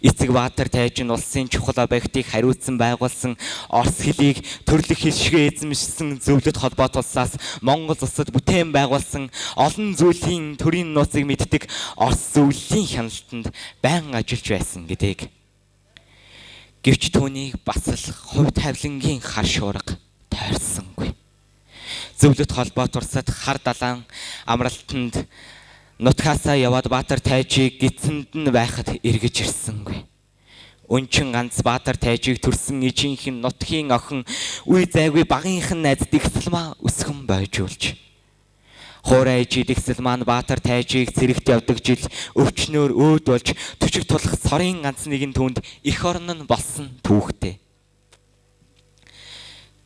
Эцэг Баатар тайж нь улсын чухал объектыг хариуцсан байгуулсан Орос хэлийг төрлөх хэлшгээ эзэмшсэн зөвлөлт холбоот улсаас Монгол улсад бүтээн байгуулсан олон зүйлийн төрийн нууцыг мэддэг Орос зөвлөлийн хяналтанд байнга ажиллаж байсан гэдэг. Гэвч түүнийг бас л хувь тавилангийн хар шуурга тойрсонгүй. Зөвлөлт холбоот улсад хар далайн амралтанд нутгаасаа яваад Баатар тайжийг гидсэнд нь байхад эргэж ирсэнгүй. Өнчин ганц Баатар тайжийг төрсөн ижийнхэн нутгийн охин үе зайгүй багийнхан найз Дэгсэлмаа өсгөн бойжуулж. Хуурай ижи Дэгсэл маань Баатар тайжийг цэрэгт явдаг жил өвчнөөр өөд болж төчөг тулах цорын ганц нэгэн түнд эх орон нь болсон түүхтэй.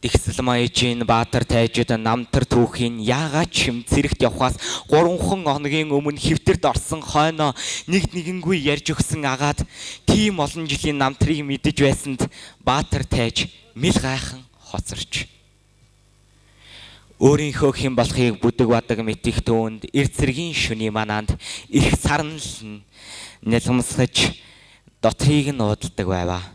Дэгсэлмаа ижийн Баатар тайжид намтар түүхийн яагаад чим цэрэгт явхаас 3 хоногийн өмнө хэвтэрд орсон хойноо нэгэнгүй ярьж өгсөн агаад тийм олон жилийн намтрыг мэдэж байсанд Баатар тайж мэл гайхан хоцорч. Өөрийнхөө хэн болохыг бүдэг бадаг мэдих түүнд эр цэргийн шүний манаанд их сарнал нэлмсгэж дотрийг нь уудалдаг байваа.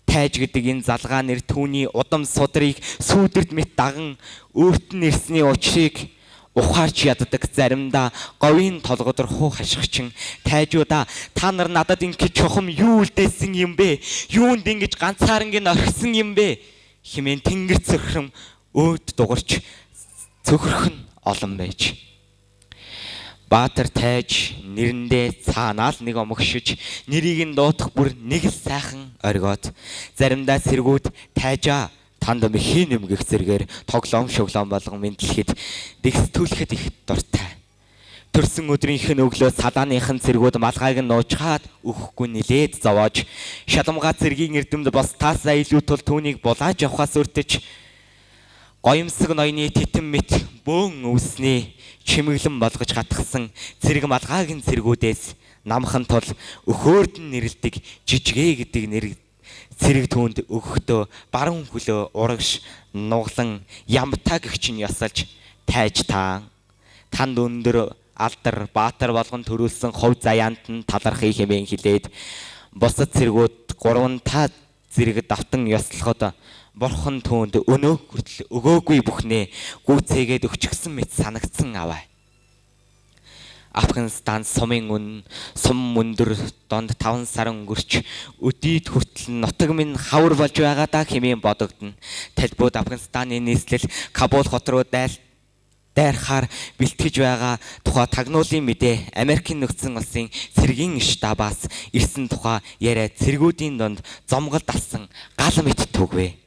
Тайж гэдэг энэ залгаа нэр түүний удам судрыг сүүдэрт мэт даган өөрт нь ирсний учрыг ухаарч яддаг заримдаа говийн толгодор хуу хашгичин тайжуудаа та нар надад ингэж чухам юу үлдээсэн юм бэ? Юунд ингэж ганцаарангийн орхисон юм бэ? Хэмээн тэнгэр цөхрөм өөд дугарч цөхрөх нь олон байж. Баатар тайж нэрэндээ цаанаал нэг омогшиж нэрийг нь дуутах бүр нэг л сайхан оргиод заримдаа сэргүүд тайжаа танд мэхийн нэмгэх зэргээр тоглоом шоглоом болгон мэдлэхэд дэгстүүлэхэд их дуртай. Төрсөн өдрийнх нь өглөө салааныхан цэргүүд малгайг нь нуучгаад өгөхгүй нилээд зовоож шаламгаа цэргийн эрдэмд босдаасаа илүү тул түүнийг булааж явахаас өртөж гоёмсог ноёны титэм мэт бөөн өвсний чимэглэн болгож гатгсан цэрэг малгайгийн цэргүүдээс намхан тул өхөөрд нь нэрлдэг жижигэ гэдэг нэр цэрэг түүнд өгөхдөө баруун хөлөө урагш нуглан ямтаа гэгч нь ясалж тайж танд өндөр алдар Баатар болгон төрүүлсэн хувь заяанд нь талархыг хэмээн хэлээд бусад цэргүүд 3 та зэрэг давтан ёслоход Бурхан түүнд өнөө хүртэл өгөөгүй бүхнээ гүйцээгээд өгчихсөн мэт санагдсан аваа. Афганистан сум өндөр донд 5 сар өнгөрч өдийд хүртэл нутаг минь хавар болж байгаа даа хэмээн бодогдно. Талбууд Афганистаны нийслэл Кабул хот руу дайрахаар бэлтгэж байгаа тухай тагнуулын мэдээ Америкийн нөхцөн улсын цэргийн штабаас ирсэн тухай яриа цэргүүдийн донд зомголд алсан гал мэт түгвэ.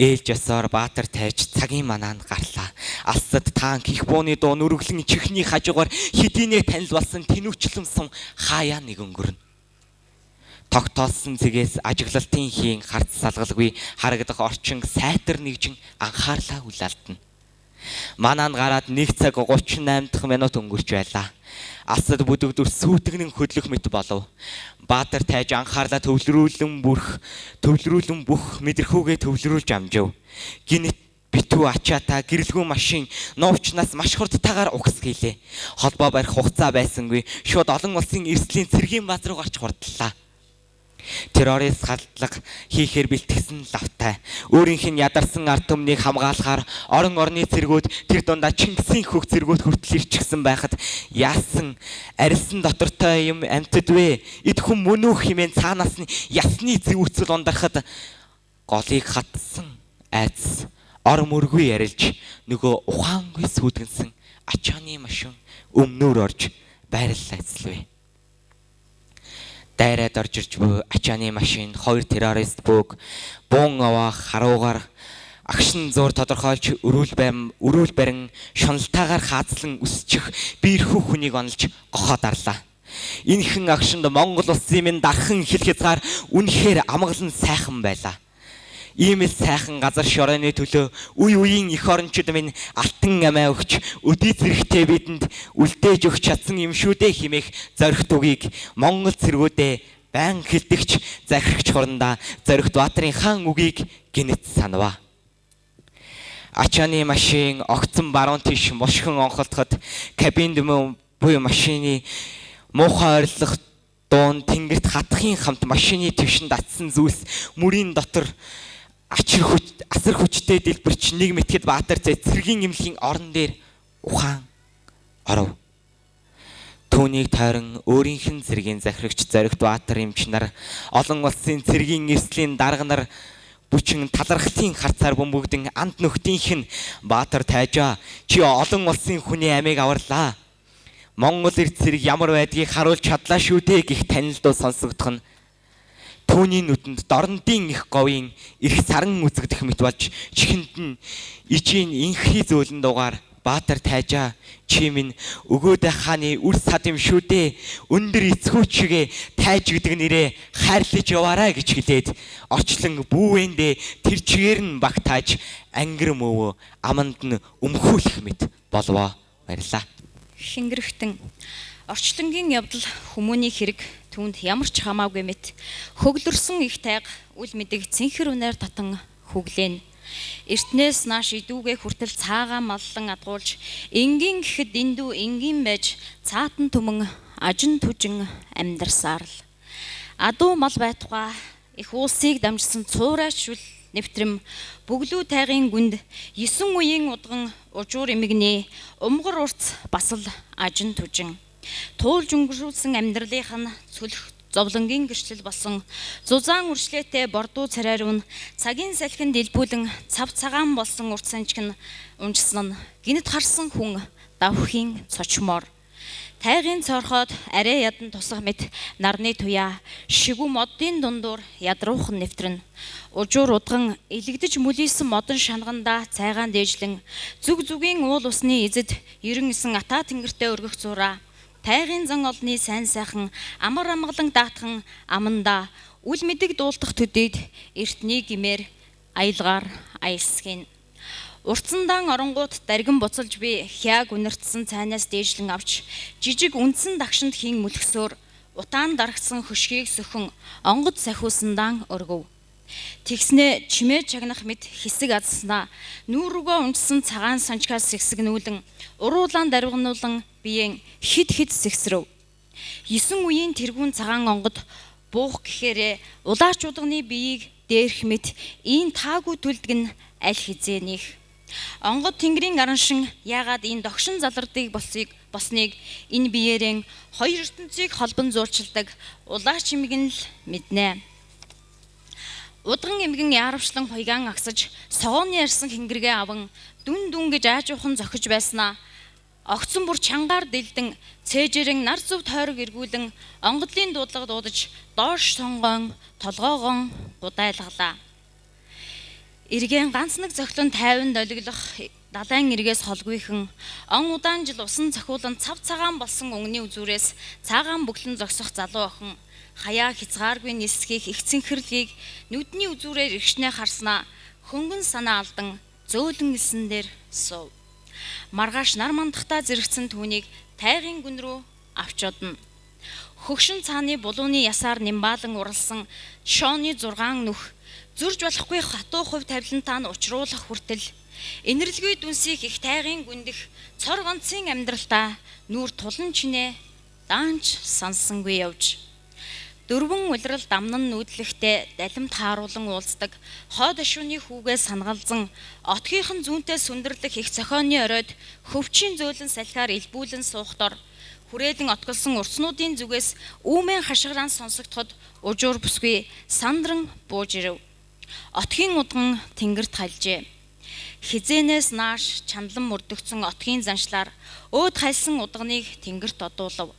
Ээлж ёсоор Баатар тайж цагийн манаанд гарлаа. Алсад танк их бууны дуу нүргэлэн чихний хажуугаар хэдийнэ танил болсон тэнүүчлэн сум хаяа нэг өнгөрнө. тогтоосон цэгээс ажиглалтын хийн харц салгалгүй харагдах орчин сайтар нэгжин анхаарлаа үл алдна. Манаад гараад 1 цаг 38 дахь минут өнгөрч байлаа. Асад бүдэгдүр сүйтгэнэн хөдлөх мэт болов. Баатар тайж анхаарлаа төвлөрүүлэн бүх мэдрэхүүгээ төвлөрүүлж амжив. Гинэт битүү ачаата гэрэлгүй машин нуучнаас маш хурдтайгаар угс хийлээ. Холбоо барих хугацаа байсангүй шууд олон улсын эрсдлийн цэргийн бааз руу гарч хурдлаа. Террорист хадлага хийхээр бэлтгэсэн лавтай. Өөрийнх нь ядарсан ард түмнийг хамгаалахаар орон орны цэргүүд тэр дундаа Чингисийн хөх цэргүүд хүртэл ирчихсэн байхад яасан арилсан дотортой юм амьтад вэ? Эд хүм мөн үү хэмээн цаанаас нь ясны зэвүүцэл ундарахад голыг хатсан айц ор мөргүй ярилж нөгөө ухаангүй сүйтгэнсэн ачааны машин өмнөөр орж байрлал эзлэв. Дайраад орж ирж буй ачааны машин 2 террорист бүг бун авах харуугаар агшин зур тодорхойлж өрүүл барин шуналтаагаар хаацлан өсчих биерхүү хүнийг онолж гохоод арлаа. Энэхэн агшинд Монгол улсын минь дархан хил хязгаар үнэхээр амгалан сайхан байлаа. Иймэл сайхан газар шорооны төлөө үе үеийн эх орончид минь алтан амиа өгч өдий зэрэгтэй бидэнд үлдээж өгч чадсан юм шүү дээ хэмээх зоригт үгийг Монгол цэргүүдээ байн хилдэгч захирагч хурандаа зоригт Баатарын хаан үгийг гинэт санава. Ачааны машин огцон баруун тийш мушгин онхолдоход кабинд буй машины муухай ойрлох дуун тэнгэрт хатахын хамт машины твшинд атсан зүйлс мөрийн дотор асар хүчтэй дэлбэрч нэг мэтгэд Баатар цэргийн эмнэлгийн орон дээр ухаан оров. Түүнийг тойрон өөрийнх нь цэргийн захирагч зоригт Баатар эмч нар олон улсын цэргийн эрсдлийн дарга нар бүчин талархтын харцаар бөмбөгдөн анд нөхдийнх нь Баатар тайжаа чи олон улсын хүний амийг аварлаа. Монгол эрд цэрэг ямар байдгийг харуулж чадлаа шүү дээ гэх танилдуу сонсогдох нь түүний нүдэнд дорнодын их говийн эрх саран үзэгдэх мэт болж чихэнд нь ижийн инхий зөөлөн дугаар Баатар тайжаа чи минь өгөөдөө хааны үр сад юм шүү дээ өндөр эцгүүчгээ тайж гэдэг нэрээ хайрлаж яваарай гэж хэлээд орчлон бүүвэндээ тэр чигээр нь багтааж ангир мөвөө аманд нь өмхүүлэх мэт болвоо. Баярлаа. Шингэрхтэн орчлонгийн явдал хүмүүний хэрэг түүнд ямар ч хамаагүй мэт хөглөрсөн их тайг үл мэдэг цэнхэр үнээр татан хөглээн. Эртнээс нааш идүүгээ хүртэл цаагаа маллан адгуулж энгийн гэхэд эндүү энгийн байж цаатан түмэн ажин түжин амьдарсаар л адуу мал байтугай их уулсыг дамжсан цуурайч нэвтрэм бүглүү тайгийн гүнд 9 үеийн удган ужуур эмгний умгар урц бас л ажин түжин туулж өнгөрүүлсэн амьдралынх нь цөлөх зовлонгийн гэрчлэл болсон зузаан үршлээтэй бордуу царайруу цагийн салхинд дэлбүүлэн цав цагаан болсон урт санчиг нь унжсан нь гинэт харсан хүн давхийн цочмоор тайгийн цорхоод арай ядан тусах мэт нарны туяа шигүү модын дундуур ядруухан нэвтрэн ужуур удган илэгдэж мүлийсэн модон шангандаа цайгаан дээжлэн зүг зүгийн уул усны эзэд 99 атаа тэнгэртэй өргөх зураа тайгийн зан олны сайн сайхан амар амгалан даатхан аманда үл мэдэг дуулдах төдийд эртний гимээр аялгаар аялсхийн уртсандаан оронгууд даргин буцалж би хяаг үнэртсэн цайнаас дээжлэн авч жижиг үндсэн дагшинд хийн мөлгсөөр утаан дарагдсан хөшгийг сөхөн онгод сахиусандаан өргөв. Тэгснэ чимээ чагнах мэт хэсэг адснаа нүүргөө унжсан цагаан санчгаас сэгсэгнүүлэн уруулаан дарвигнуулан биеийн хид сэгсрэв. 9 үеийн тэргүүн цагаан онгод буух гэхээрээ улаач удганы биеийг дээрх мэт ийм таагүй түлдэг нь аль хизээнийх. Онгод тэнгэрийн араншин яагаад энэ догшин залардыг босныг энэ биеэрэн хоёр ертөнцийг холбон зуурчилдаг улаач эмгэн л мэднэ. Удган эмгэн яаравчлан хуйгаан агсаж согооны ярьсан хингэргээ аван дүн гэж аажуухан зохиж байснаа огцон бүр чангаар дэлдэн цээжэрэн нар зүв тойрог эргүүлэн онгодлын дуудлага дуудаж доош сонгоон толгоогоон гудайлгалаа. Эргэн ганц нэг зохилон 50 долиглох далайн эргээс холгүйхэн он удаан жил усан цохиулан цав цагаан болсон өнгөний үзүүрээс цаагаан бүглэн зогсох залуу охин хаяа хязгааргүй нисгэх их цэнхэрлгийг нүдний үзүүрээр иргшнээ харснаа хөнгөн санаа алдан зөөлөн элсэн дээр суув. Маргааш нар мандахтаа зэрэгцэн түүнийг тайгын гүн рүү авч одно. Хөгшин цааны булууны ясаар нимбаалан уралсан Шоны 6 нүх зурж болохгүй хатуу хувь тавилантаа нь учруулах хүртэл инэрлгүй дүнсийг их тайгын гүндэх цор ганцын амьдралтаа нүүр тулан чинээ даанч сансангүй явж. Дөрвөн улирал дамнан нүүдлэхтэй далимт хааруулан уулздаг хойд ашууны хүүгээ сангалзан отгийнхэн зүүнтэй сүндэрлэх их цохооны оройд хөвчийн зөөлөн салхиар илбүүлэн суухдор хүрээлэн отголсон урцнуудын зүгээс үүмэн хашгиран сонсогдоход ужуур бүсгүй сандран бууж ирэв. Отгийн удган тэнгэрт хальжээ. Хизээнээс нааш чандлан мөрдөгцөн отгийн заншлаар өөд хайлсан удганыг тэнгэрт одуулав.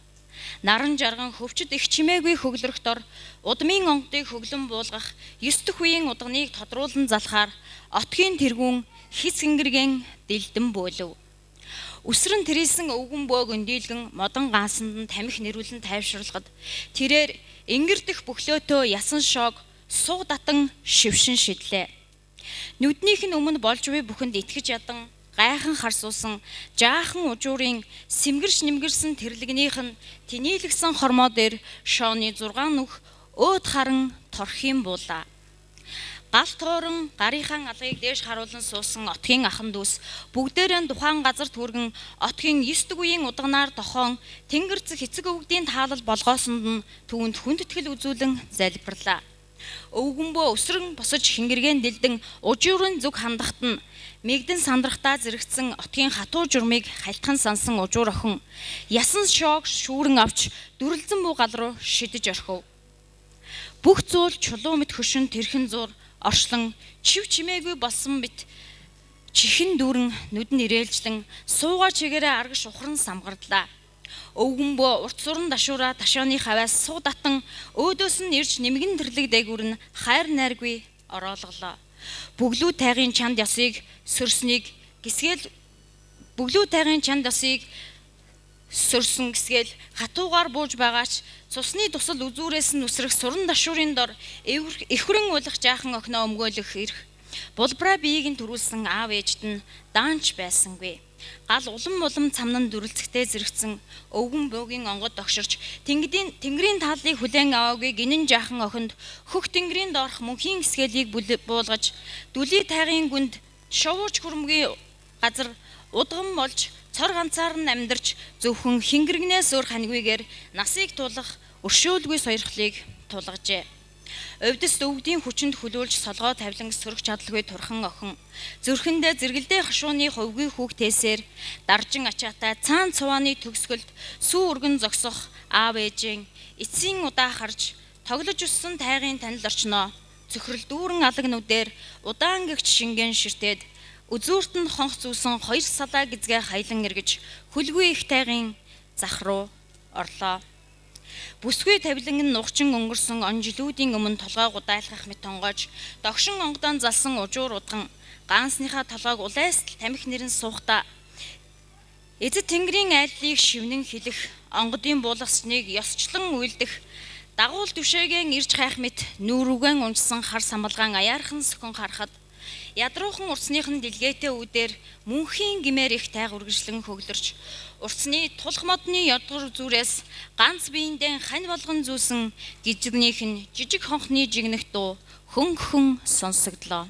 Наран жарган хөвчөд их чимээгүй хөглөрөхдор удмын онгодыг хөглөн буулгах 9 дэх үеийн удганыг тодруулан залхаар отгийн тэргүүн хис гингэргэн дэлдэн бөөлөв. Үсрэн тэрийсэн өвгөн бөөг өндийлгэн модон гаасанд нь тамхи нэрвэлэн тайвшруулахад тэрээр ингэрдэх бөхлөөтөө ясан шоог суг татан шившин шидлээ. Нүднийх нь өмнө болж буй бүхэнд итгэж ядан гайхан харсуусан жаахан ужуурын сэмгэрш нэмгэрсэн тэрлэгнийх нь тинээлгсэн хормоо дээр Шоны 6 нүх өөд харан торхин буулаа. Гал тууран гарынхан алгыг дээш харуулан суусан отгийн ахан дүүс бүгдээрээ тухайн газар түргэн отгийн 9 дэх үеийн удганаар тохон тэнгэрцэх эцэг өвгдийн таалал болгоосонд нь түүнд хүндэтгэл үзүүлэн залбирлаа. Өвгөнбөө өсрөн босож хингэргэн дэлдэн ужуурын зүг хандахт нь мэгдэн сандрахтаа зэрэгцэн отгийн хатуу журмыг хальтхан сансан ужуур охин ясан шоог шүүрэн авч дүрлзэн буу гал руу шидэж орхив. Бүх зүйл чулуу мэт хөшин тэрхэн зур оршлон чив чимээгүй болсон бит чихэн дүүрэн нүдэн ирээлжлэн суугаа чигээрээ аргаш ухран самгардлаа. Өвгөнбөө урт суран дашуура ташааны хаваас суг татан өөдөөс нь ирж нэмгэн тэрлэг дээгүүр нь хайр найргүй ороолголоо. Бүглүү тайгын чанд ёсыг сөрснийг гисгээл сөрсөн гисгээл хатуугаар бууж байгаач цусны тусал үзүүрээс нь үсрэх суран дашуурын дор эхврэн уулах жаахан охиноо өмгөөлөх ирэх булбраа биеийг нь төрүүлсэн аав ээжд нь даанч байсангүй. Гал улам цамнан дүрлцэгтэй зэрэгцэн өвгөн бөөгийн онгод огширч тэнгэрийн тааллыг хүлээн аваагүй гинэн жаахан охинд хөх тэнгэрийн доорх мөнхийн эсгэлийг буулгаж дүлий тайгын гүнд шовууч хөрмгийн газар удган болж цор ганцаар нь амьдарч зөвхөн хингэргнээс өөр ханигүйгээр насыг тулах өршөөлгүй сойрхлыг тулгажээ. Өвдөс өвгдийн хүчинд хүлүүлж солгоо тавилан сөрөх чадалгүй турхан охин зүрхэндээ зэргэлдээ хашууны хөвгүй хүүхдээсээр даржин ачаатай цаан цувааны төгсгөлд сүү өргөн зогсох аав ээжийн эцсийн удаа харж тоглож өссөн тайгын танил орчноо цөхрөл дүүрэн алаг нүдээр удаан гэгч шингэн ширтээд үзүүрт нь хонх зүүсэн 2 салаа гизгээ хайлан эргэж хөлгүй их тайгын зах руу орлоо. Бүсгүй тавилан нь нухчин өнгөрсөн он жилүүдийн өмнө толгой гудайлгах мэт тонгоож догшин онгодон залсан ужуур удган гаансныхаа толгойг улайсл тамхи нэрэн суухта эзэд тэнгэрийн айллыг шивнэн хилэх онгодын буулгасныг ёсчлон үйлдэх дагуул түшээгэн ирж хайх мэт нүүрүгэн унжсан хар самбалгаан аяархан сөхөн харахад ядруухан урцныхын дэлгээтэй үүдээр мөнхийн гимээр их тайг үргэлжлэн хөглөрч урцны тулх модны ядгар зүрээс ганц биендээ хань болгон зүүсэн гижигнийх нь жижиг хонхны жигнэх дуу хөнгөн сонсогдлоо.